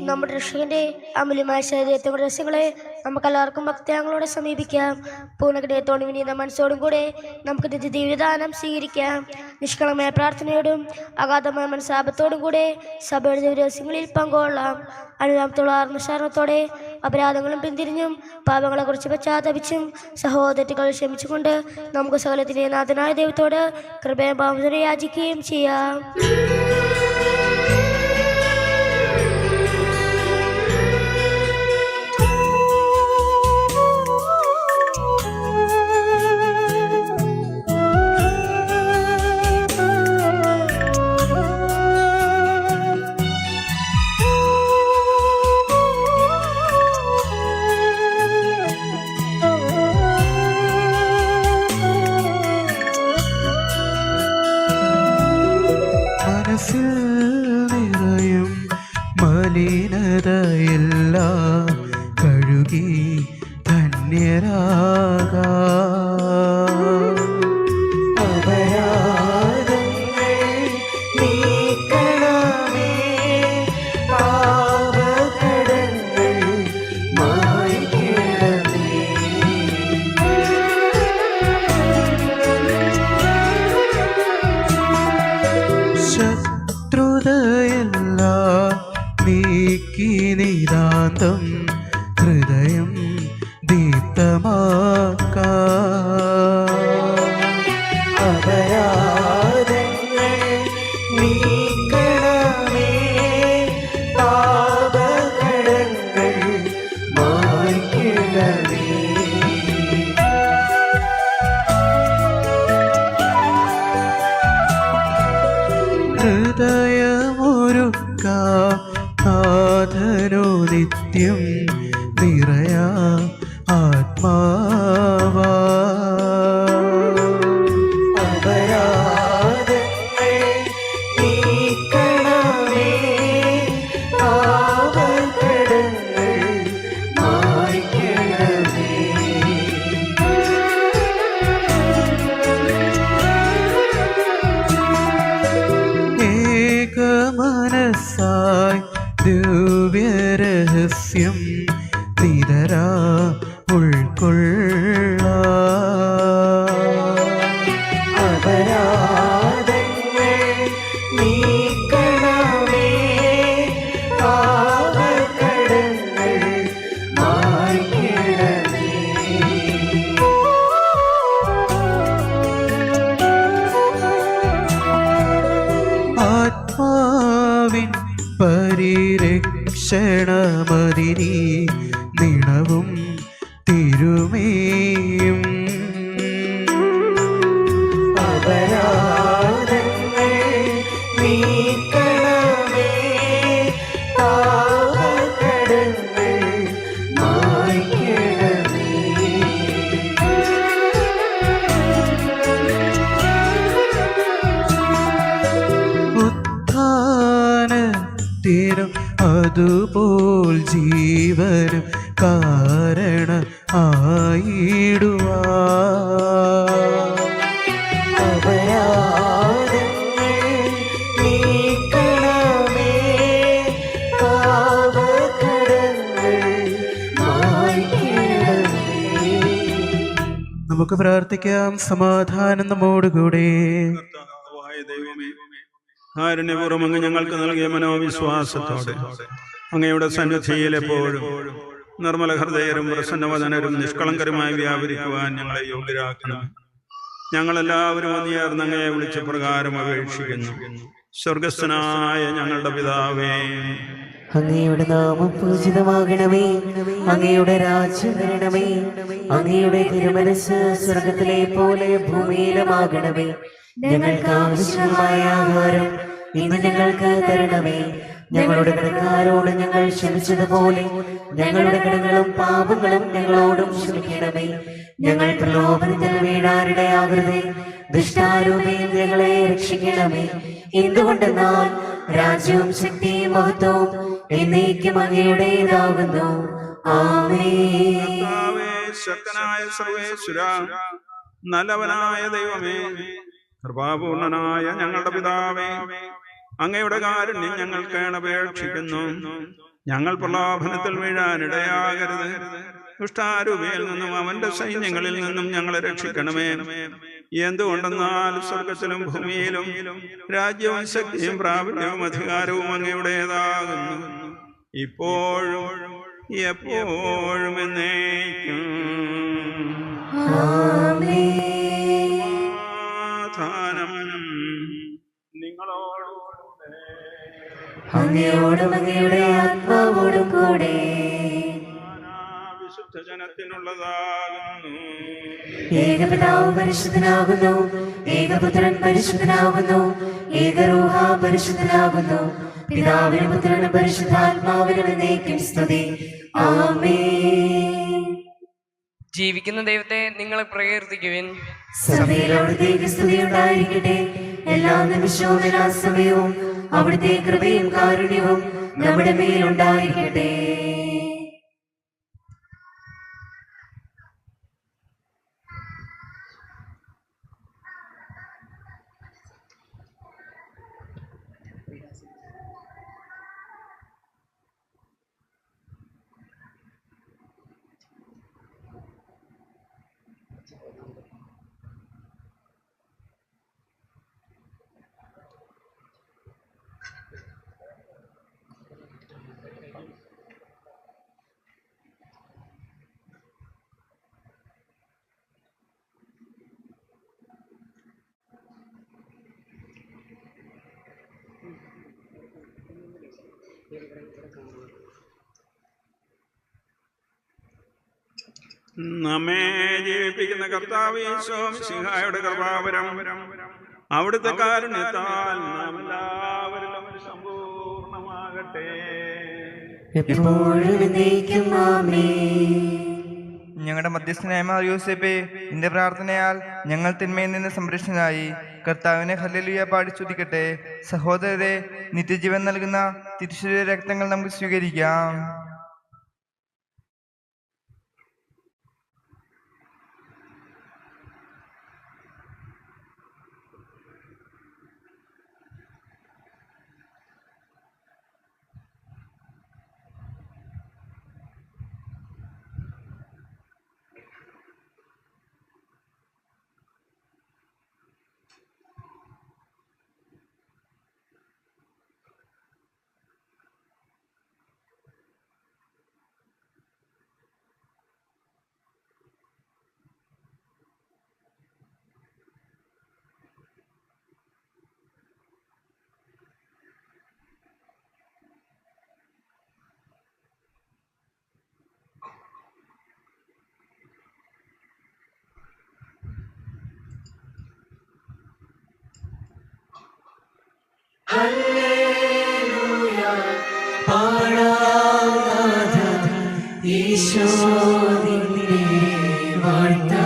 നമ്മുടെ രക്ഷകന്റെ അമൂല്യമായ ശരീരത്തിന്റെ രഹസ്യങ്ങളെ നമുക്കെല്ലാവർക്കും ഭക്തിയാങ്ങളോടെ സമീപിക്കാം. പൂർണ്ണഹൃദയത്തോടും വിനീത മനസ്സോടും കൂടെ നമുക്ക് ദിവ്യദാനം സ്വീകരിക്കാം. നിഷ്കളമായ പ്രാർത്ഥനയോടും അഗാധമായ മനസ്സാപത്തോടും കൂടെ സഭയുടെ ദിവ്യരഹസ്യങ്ങളിൽ പങ്കുകൊള്ളാം. അനുതാപത്തോടാർന്ന ശരണത്തോടെ അപരാധങ്ങളും പിന്തിരിഞ്ഞും പാപങ്ങളെക്കുറിച്ച് പശ്ചാത്തപിച്ചും സഹോദരങ്ങൾ ക്ഷമിച്ചുകൊണ്ട് നമുക്ക് സകലത്തിലെ നാഥനായ ദൈവത്തോട് കൃപയും പാപത്തിനെ യാചിക്കുകയും ചെയ്യാം. മനസ്സിൽ നിറയും മലിനതയെല്ലാം കഴുകി ധന്യരാകാം. അപരാധങ്ങൾ നീക്കണമേ, പാപകടങ്ങൾ മായ്ക്കണമേ. ശത്രുതയെല്ലാം നീക്കി നിതാന്തം ഹൃദയം ദീപ്തമാക്കാം. അപരാധങ്ങൾ നീക്കണമേ, പാപകടങ്ങൾ മായ്ക്കണമേ. നിത്യം നിറയാ ആത്മാവാ ഏകമനസ്സായി ദിവ്യരഹസ്യം നിതരാ ഉൾക്കൊള്ള ആത്മാവിൻ പരിരക്ഷണമതിനി നിണവും തിരുമേയും ഉത്ഥാനത്തിനും അതുപോൽ ജീവനും കാരണ ആയിടുവാ നമുക്ക് പ്രാർത്ഥിക്കാം. സമാധാനം നമ്മോടുകൂടെ. കർത്താവായ ദൈവമേ, കാരുണ്യപൂർവ്വം അങ്ങ് ഞങ്ങൾക്ക് നൽകിയ മനോവിശ്വാസത്തോടെ അങ്ങയുടെ സന്നിധിയിൽ എപ്പോഴും നിർമ്മല ഹൃദയരും പ്രസന്നവദനരും നിഷ്കളങ്കരുമായി വ്യാപരിക്കുവാൻ ഞങ്ങളെ യോഗ്യരാക്കണം. ഞങ്ങളെല്ലാവരും ഒന്നുചേർന്ന് അങ്ങയെ വിളിച്ച പ്രകാരം അപേക്ഷിക്കുന്നു. സ്വർഗസ്ഥനായ ഞങ്ങളുടെ പിതാവേ, അങ്ങയുടെ നാമം പൂജിതമാകണമേ. അങ്ങയുടെ രാജ്യം വരണമേ. അങ്ങയുടെ തിരുമനസ് സ്വർഗത്തിലെ പോലെ ഭൂമിയിലുമാകണമേ. ഞങ്ങൾക്ക് ആവശ്യമായ ആഹാരം ഇന്ന് ഞങ്ങൾക്ക് തരണമേ. ഞങ്ങളുടെ കടക്കാരോട് ഞങ്ങൾ ക്ഷമിച്ചതുപോലെ ഞങ്ങളുടെ കടങ്ങളും പാപങ്ങളും ഞങ്ങളോടും ക്ഷമിക്കണമേ. ഞങ്ങൾ പ്രലോഭനത്തിൽ വീഴാനിടയാകരുതേ. ദുഷ്ടാരൂപയിൽ ഞങ്ങളെ രക്ഷിക്കണമേ. എന്തുകൊണ്ടെന്നാൽ രാജ്യവും ശക്തിയും മഹത്വവും എന്നേക്കും അങ്ങയുടേതാകുന്നു. ആമേൻ. കർത്താവേ, ശക്തനായ സർവേശ്വരാ, നല്ലവനായ ദൈവമേ, കൃപാപൂർണനായ ഞങ്ങളുടെ പിതാവേ, അങ്ങയുടെ കാരുണ്യം ഞങ്ങൾക്ക് അപേക്ഷിക്കുന്നു. ഞങ്ങൾ പ്രലോഭനത്തിൽ വീഴാനിടയാകരുത്. ദുഷ്ടാരൂപിയിൽ നിന്നും അവന്റെ സൈന്യങ്ങളിൽ നിന്നും ഞങ്ങളെ രക്ഷിക്കണമേ. എന്തുകൊണ്ടെന്നാൽ സ്വർഗത്തിലും ഭൂമിയിലും രാജ്യവും ശക്തിയും പ്രാബല്യവും അധികാരവും അങ്ങയുടേതാകുന്നു, ഇപ്പോഴും എപ്പോഴും എന്നേക്കും. സമാധാനം നിങ്ങളോടുകൂടെ. അങ്ങയോടും അങ്ങയുടെ ആത്മാവോടും കൂടെ. വിശുദ്ധ ജനത്തിനുള്ളതാകുന്നു. ഏകപിതാവ് പരിശുദ്ധനാകുന്നു. ഏകപുത്രൻ പരിശുദ്ധനാകുന്നു. ഏകരൂഹ പരിശുദ്ധനാകുന്നു. പിതാവിനും പുത്രനും പരിശുദ്ധാത്മാവിനും എന്നേക്കും സ്തുതി. ആമേൻ. ജീവിക്കുന്ന ദൈവത്തെ നിങ്ങൾ പ്രകീർത്തിക്കുവിൻ. സഭയിൽ അവിടുത്തേക്ക് സ്തുതി ഉണ്ടായിരിക്കട്ടെ. എല്ലാ നിമിഷവും എല്ലാ സമയവും അവിടുത്തെ കൃപയും കാരുണ്യവും നമ്മുടെ മേലുണ്ടായിരിക്കട്ടെ. നമ്മെ ജീവിപ്പിക്കുന്ന കർത്താവ് യേശു മിശിഹായുടെ കൃപാവരം അവിടുത്തെ കാരുണ്യത്താൽ നാം എല്ലാവരിലും സമ്പൂർണ്ണമാകട്ടെ. എപ്പോഴും എന്നേക്കും ആമേൻ. ഞങ്ങളുടെ മധ്യസ്ഥനായ യോസേപ്പേ, നിന്റെ പ്രാർത്ഥനയാൽ ഞങ്ങൾ തിന്മയിൽ നിന്ന് സംരക്ഷണരായി. കർത്താവിനെ ഹല്ലേലൂയ പാടി സ്തുതിക്കട്ടെ. സഹോദരരെ, നിത്യജീവൻ നൽകുന്ന തിരുശരീര രക്തങ്ങൾ നമുക്ക് സ്വീകരിക്കാം. ഈശോ നിന്നെ വാഴ്ത്താം.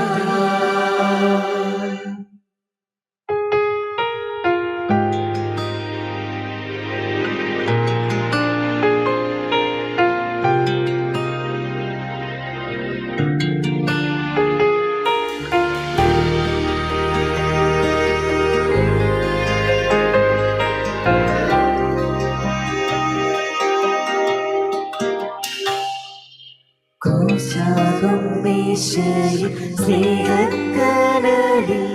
സ്നേഹക്കനലിൽ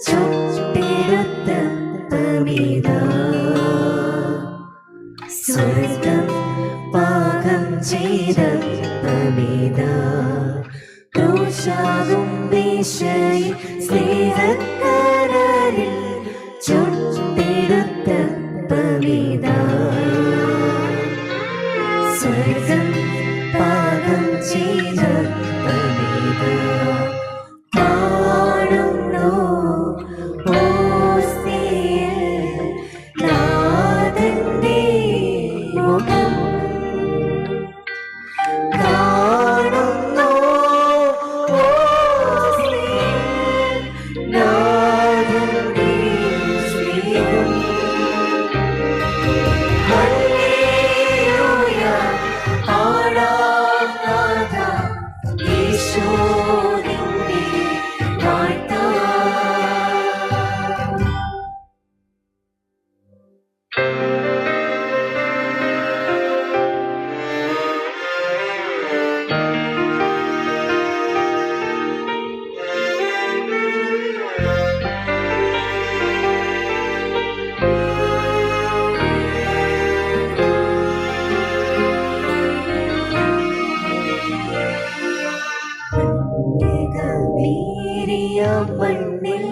ചുട്ടെടുത്ത പവിതാ സ്വർഗം പാകം ചെയ്ത പവിതാ ക്രൂശാകും മേശയിൽ സ്നേഹക്കനലിൽ ചുട്ടെടുത്ത പവിതാ സ്വർഗം പാകം ചെയ്ത കാണുന്നു ഓസ്തിയിൽ നാഥന്റെ മുഖം. കാണുന്നു ഓസ്തിയിൽ നാഥന്റെ സ്നേഹം. ഹല്ലേലൂയ പാടാം നാഥ ഈശോ നിന്നെ വാഴ്ത്താം. മണ്ണിൽ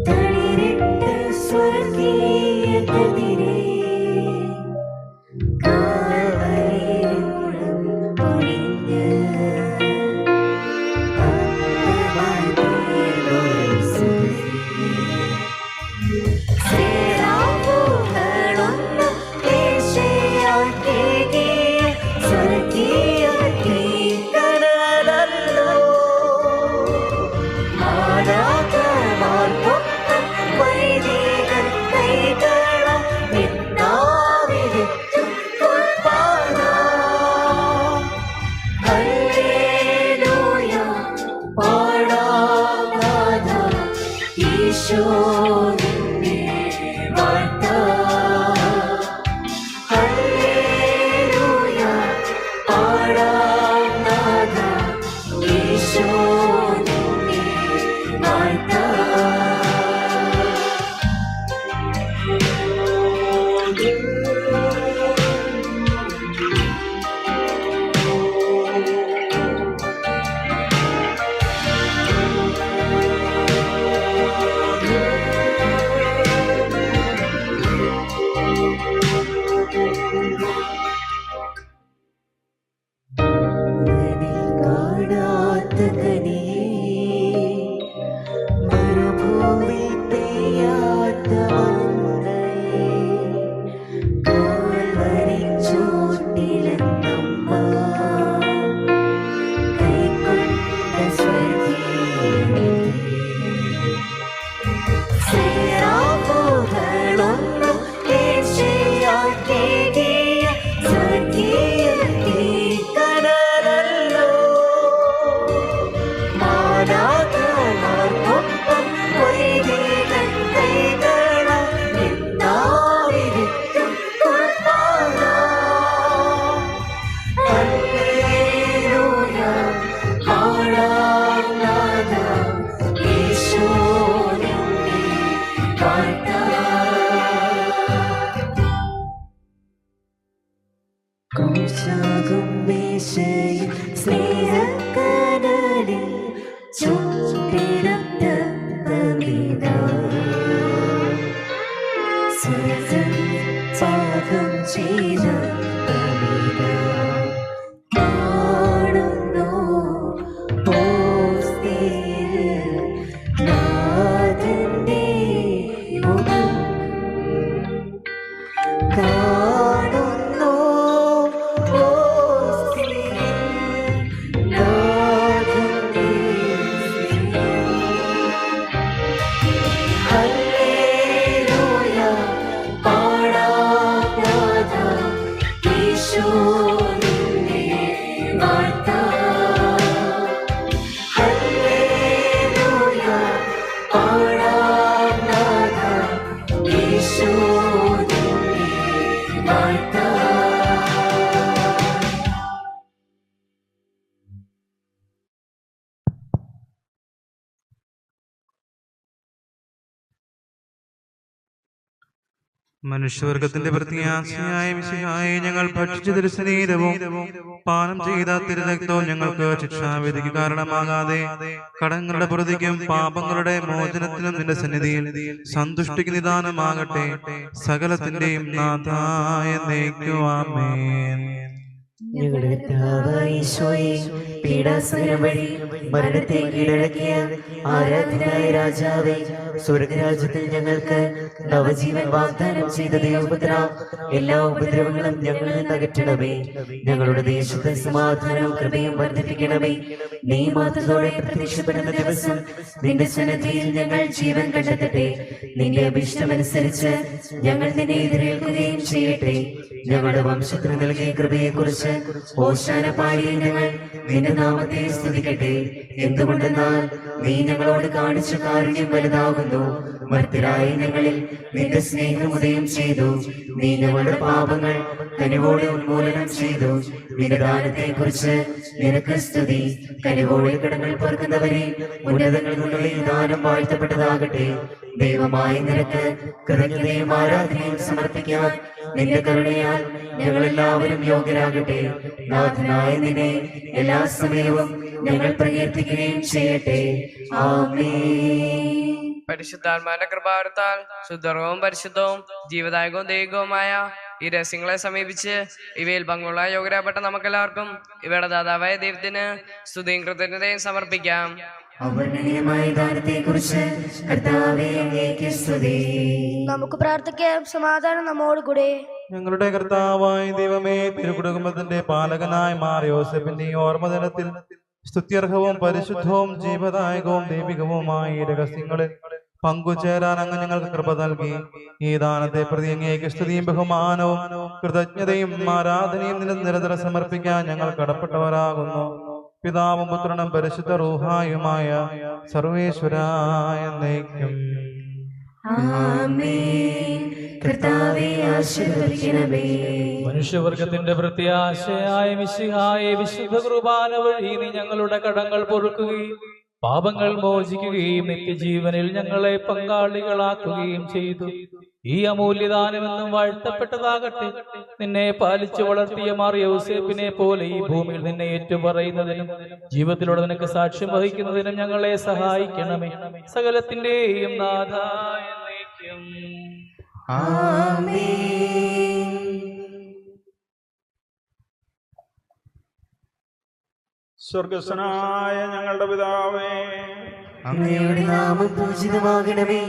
തളിരിട്ട സ്വർഗീയ കതിരേ കാവലിലൂടെ പൊഴിഞ്ഞ് ശ്രീരാമൂകളൊന്നും ദേശയാക്കിയ സ്വർഗീയ കടലല്ലോ. ഈശോ നിന്നെ വാഴ്ത്താം. ഹല്ലേലൂയ പാടാം നാഥ ഈശോ നിന്നെ വാഴ്ത്താം. മേശയിൽ സ്നേഹക്കനലിൽ ചുട്ടിടത്ത പമിതാ സ്വർഗം പാകം ചെയ്ത പമിതാ കാണുന്നു ഓസ്തിയിൽ നാഥന്റെ മുഖം കാണുന്നു ഓസ്തിയിൽ നാഥന്റെ ഹല്ലേലൂയ പാടാം നാഥ യേശുവിനെ വാഴ്ത്താം ഹല്ലേലൂയ പാടാം നാഥ യേശുവിനെ വാഴ്ത്താം. മനുഷ്യവർഗത്തിന്റെ പ്രത്യാശയായ മിശിഹായെ ഞങ്ങൾ ഭക്ഷിച്ച തിരുശരീരവും പാനം ചെയ്ത തിരുരക്തവും ഞങ്ങൾക്ക് ശിക്ഷാവിധിക്ക് കാരണമാകാതെ കടങ്ങളുടെ പ്രതിക്കും പാപങ്ങളുടെ മോചനത്തിനും നിന്റെ സന്നിധിയിൽ സന്തുഷ്ടിക്ക് നിദാനമാകട്ടെ. സകലത്തിന്റെയും നാഥായ എന്നേക്കുമാമേൻ. ഞങ്ങളുടെ കർത്താവായ ഈശോയെ, പീഡാസഹനം വഴി മരണത്തെ കീഴടക്കിയ ആരാധനായ രാജാവേ, സ്വർഗരാജ്യത്തിൽ ഞങ്ങൾക്ക് നവജീവൻ വാഗ്ദാനം ചെയ്ത ദൈവപുത്ര, എല്ലാ ഉപദ്രവങ്ങളും ഞങ്ങളിൽ നിന്ന് അകറ്റണമേ. ഞങ്ങളുടെ ദേശത്തെ സമാധാനവും കൃപയും വർദ്ധിപ്പിക്കണമേ. നീ മാത്രത്തോടെ പ്രത്യക്ഷപ്പെടുന്ന ദിവസം നിന്റെ സന്നിധിയിൽ ഞങ്ങൾ ജീവൻ കണ്ടെത്തട്ടെ. നിന്റെ അഭിഷ്ടമനുസരിച്ച് ഞങ്ങൾ നിന്നെ എതിരേൽക്കുകയും ചെയ്യട്ടെ. ഞങ്ങളുടെ വംശത്തിന് നൽകിയ കൃപയെക്കുറിച്ച് ഓശാന പാടിയ ഞങ്ങൾ നിന്റെ നാമത്തെ സ്തുതിക്കട്ടെ. എന്തുകൊണ്ടെന്നാൽ നീ ഞങ്ങളോട് കാണിച്ച കാരുണ്യം വലുതാകുന്നു. മർത്യരായ ഞങ്ങളിൽ നിന്റെ സ്നേഹം ഉദയം ചെയ്തു. നീ ഞങ്ങളുടെ പാപങ്ങൾ കനിവോടെ ഉന്മൂലനം ചെയ്തു. നിന്റെ ദാനത്തെ കുറിച്ച് നിനക്ക് സ്തുതി. കനിവോടെ കടങ്ങൾ പൊറുക്കുന്നവരെ ഉന്നതങ്ങളിൽ നിന്നുള്ള ഈ ദാനം വാഴ്ത്തപ്പെട്ടതാകട്ടെ. ദൈവമായ നിനക്ക് കൃതജ്ഞതയും ആരാധനയും സമർപ്പിക്കാൻ നിന്റെ കരുണയാൽ ഞങ്ങളെല്ലാവരും യോഗ്യരാകട്ടെ. നാഥനായ നിന്നെ എല്ലാ സമയവും ഞങ്ങൾ പ്രകീർത്തിക്കുകയും ചെയ്യട്ടെ. ആമേൻ. പരിശുദ്ധാത്മാവിന്റെ കൃപാവരത്താൽ ശുദ്ധവും പരിശുദ്ധവും ജീവദായകവും ദൈവികവുമായ ഈ രഹസ്യങ്ങളെ സമീപിച്ച് ഇവയിൽ പങ്കുള്ള യോഗ്യരാപ്പെട്ട നമുക്കെല്ലാവർക്കും ഇവയുടെ ദാതാവായ ദൈവത്തിന് സ്തുതിയും കൃതജ്ഞതയും സമർപ്പിക്കാം. അവർണ്ണനീയമായ ദാനത്തെക്കുറിച്ച് കർത്താവേ അങ്ങേക്ക് സ്തുതി. നമുക്ക് പ്രാർത്ഥിക്കാം. സമാധാനം നമ്മോടുകൂടെ. ഞങ്ങളുടെ കർത്താവായ ദൈവമേ, തിരുകുടുംബത്തിന്റെ പാലകനായ മാർ യോസേഫിന്റെ ഈ ഓർമ്മദിനത്തിൽ സ്തുത്യർഹവും പരിശുദ്ധവും ജീവദായകവും ദൈവികവുമായ ഈ രഹസ്യങ്ങളിൽ പങ്കുചേരാൻ അങ്ങ് ഞങ്ങൾക്ക് കൃപ നൽകി. ഈ ദാനത്തെ പ്രതി അങ്ങേക്ക് സ്തുതിയും ബഹുമാനവും കൃതജ്ഞതയും ആരാധനയും നിരന്തരം സമർപ്പിക്കാൻ ഞങ്ങൾ കടപ്പെട്ടവരാകുന്നു. പിതാവും പുത്രനും പരിശുദ്ധ റൂഹായുമായ സർവേശ്വരായ എന്നേക്കും. ആമേൻ. കർത്താവേ ആശീർവദിക്കണമേ. മനുഷ്യവർഗത്തിന്റെ പ്രത്യാശയായ മിശിഹായെ വിശുദ്ധ കുർബാന വഴി നീ ഞങ്ങളുടെ കടങ്ങൾ പൊറുക്കുകയും പാപങ്ങൾ മോചിക്കുകയും നിത്യജീവനിൽ ഞങ്ങളെ പങ്കാളികളാക്കുകയും ചെയ്തു. ഈ അമൂല്യദാനമെന്നും വാഴ്ത്തപ്പെട്ടതാകട്ടെ. നിന്നെ പാലിച്ചു വളർത്തിയ മാർ യോസേഫിനെ പോലെ ഈ ഭൂമിയിൽ നിന്നെ ഏറ്റുപറയുന്നതിനും ജീവിതത്തിലൂടെ നിനക്ക് സാക്ഷ്യം വഹിക്കുന്നതിനും ഞങ്ങളെ സഹായിക്കണമേ. സകലത്തിന്റെയും നാഥായ എന്നേക്കും. ആമേൻ. സ്വർഗസ്വനായ ഞങ്ങളുടെ പിതാവേ, അങ്ങയുടെ നാമം പൂജിതമാകണമേ.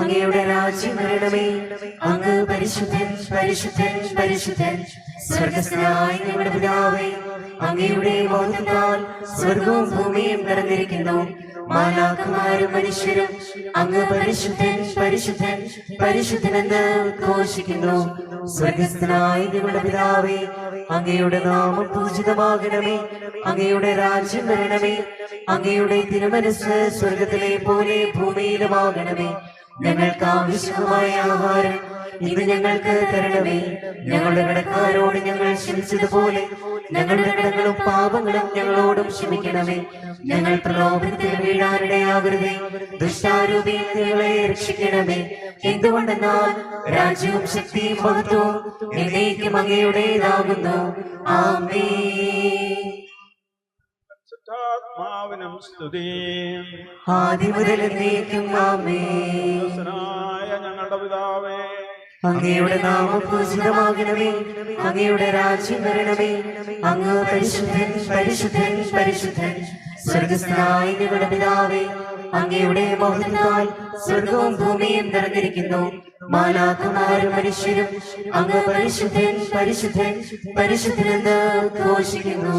അങ്ങയുടെ രാജ്യം വരണമേ. അങ്ങ് പരിശുദ്ധൻ പരിശുദ്ധൻ പരിശുദ്ധൻ. സ്വർഗസ്ഥനായ ഞങ്ങളുടെ പിതാവേ, അങ്ങയുടെ മൗനത്താൽ സ്വർഗവും ഭൂമിയും നിറഞ്ഞിരിക്കുന്നു. മാലാഖമാരും മനുഷ്യരും അങ്ങ് പരിശുദ്ധൻ പരിശുദ്ധൻ പരിശുദ്ധനെന്ന് ഘോഷിക്കുന്നു. സ്വർഗസ്ഥനായ ഞങ്ങളുടെ പിതാവേ, അങ്ങയുടെ നാമം പൂജിതമാകണമേ. അങ്ങയുടെ രാജ്യം വരണമേ. അങ്ങയുടെ തിരുമനസ്സ് സ്വർഗത്തിലെ പോലെ ഭൂമിയിലുമാകണമേ. ഞങ്ങൾക്ക് ആവശ്യമായ ആഹാരം ഇത് ഞങ്ങൾക്ക് തരണമേ. ഞങ്ങളുടെ കടക്കാരോട് ഞങ്ങൾ ക്ഷമിച്ചതുപോലെ ഞങ്ങളുടെ കടങ്ങളും പാപങ്ങളും ഞങ്ങളോടും ക്ഷമിക്കണമേ. ഞങ്ങൾ പ്രലോഭനത്തിൽ വീഴാനിടയാകരുതേ. ദുഷ്ടാരൂപിയിൽ ഞങ്ങളെ രക്ഷിക്കണമേ. എന്തുകൊണ്ടെന്നാൽ രാജ്യവും ശക്തിയും മഹത്വവും എന്നേക്കും അങ്ങയുടേതാകുന്നു. ആമേൻ. മാവിനും സ്തുതി. ആദ്യം മുതൽ എന്നേക്കും ആമേൻ. ദാസനായ ഞങ്ങളുടെ പിതാവേ, അങ്ങയുടെ നാമം പൂജിതമാകണമേ. അങ്ങയുടെ രാജ്യം വരണമേ. അങ്ങ് പരിശുദ്ധൻ പരിശുദ്ധൻ പരിശുദ്ധൻ. സ്വർഗസ്ഥനായ ഞങ്ങളുടെ പിതാവേ, അങ്ങയുടെ മഹത്വത്താൽ സ്വർഗവും ഭൂമിയും നിറഞ്ഞിരിക്കുന്നു. മാലാഖമാരും മനുഷ്യരും അങ്ങ് പരിശുദ്ധൻ പരിശുദ്ധൻ പരിശുദ്ധൻ എന്ന് ഘോഷിക്കുന്നു.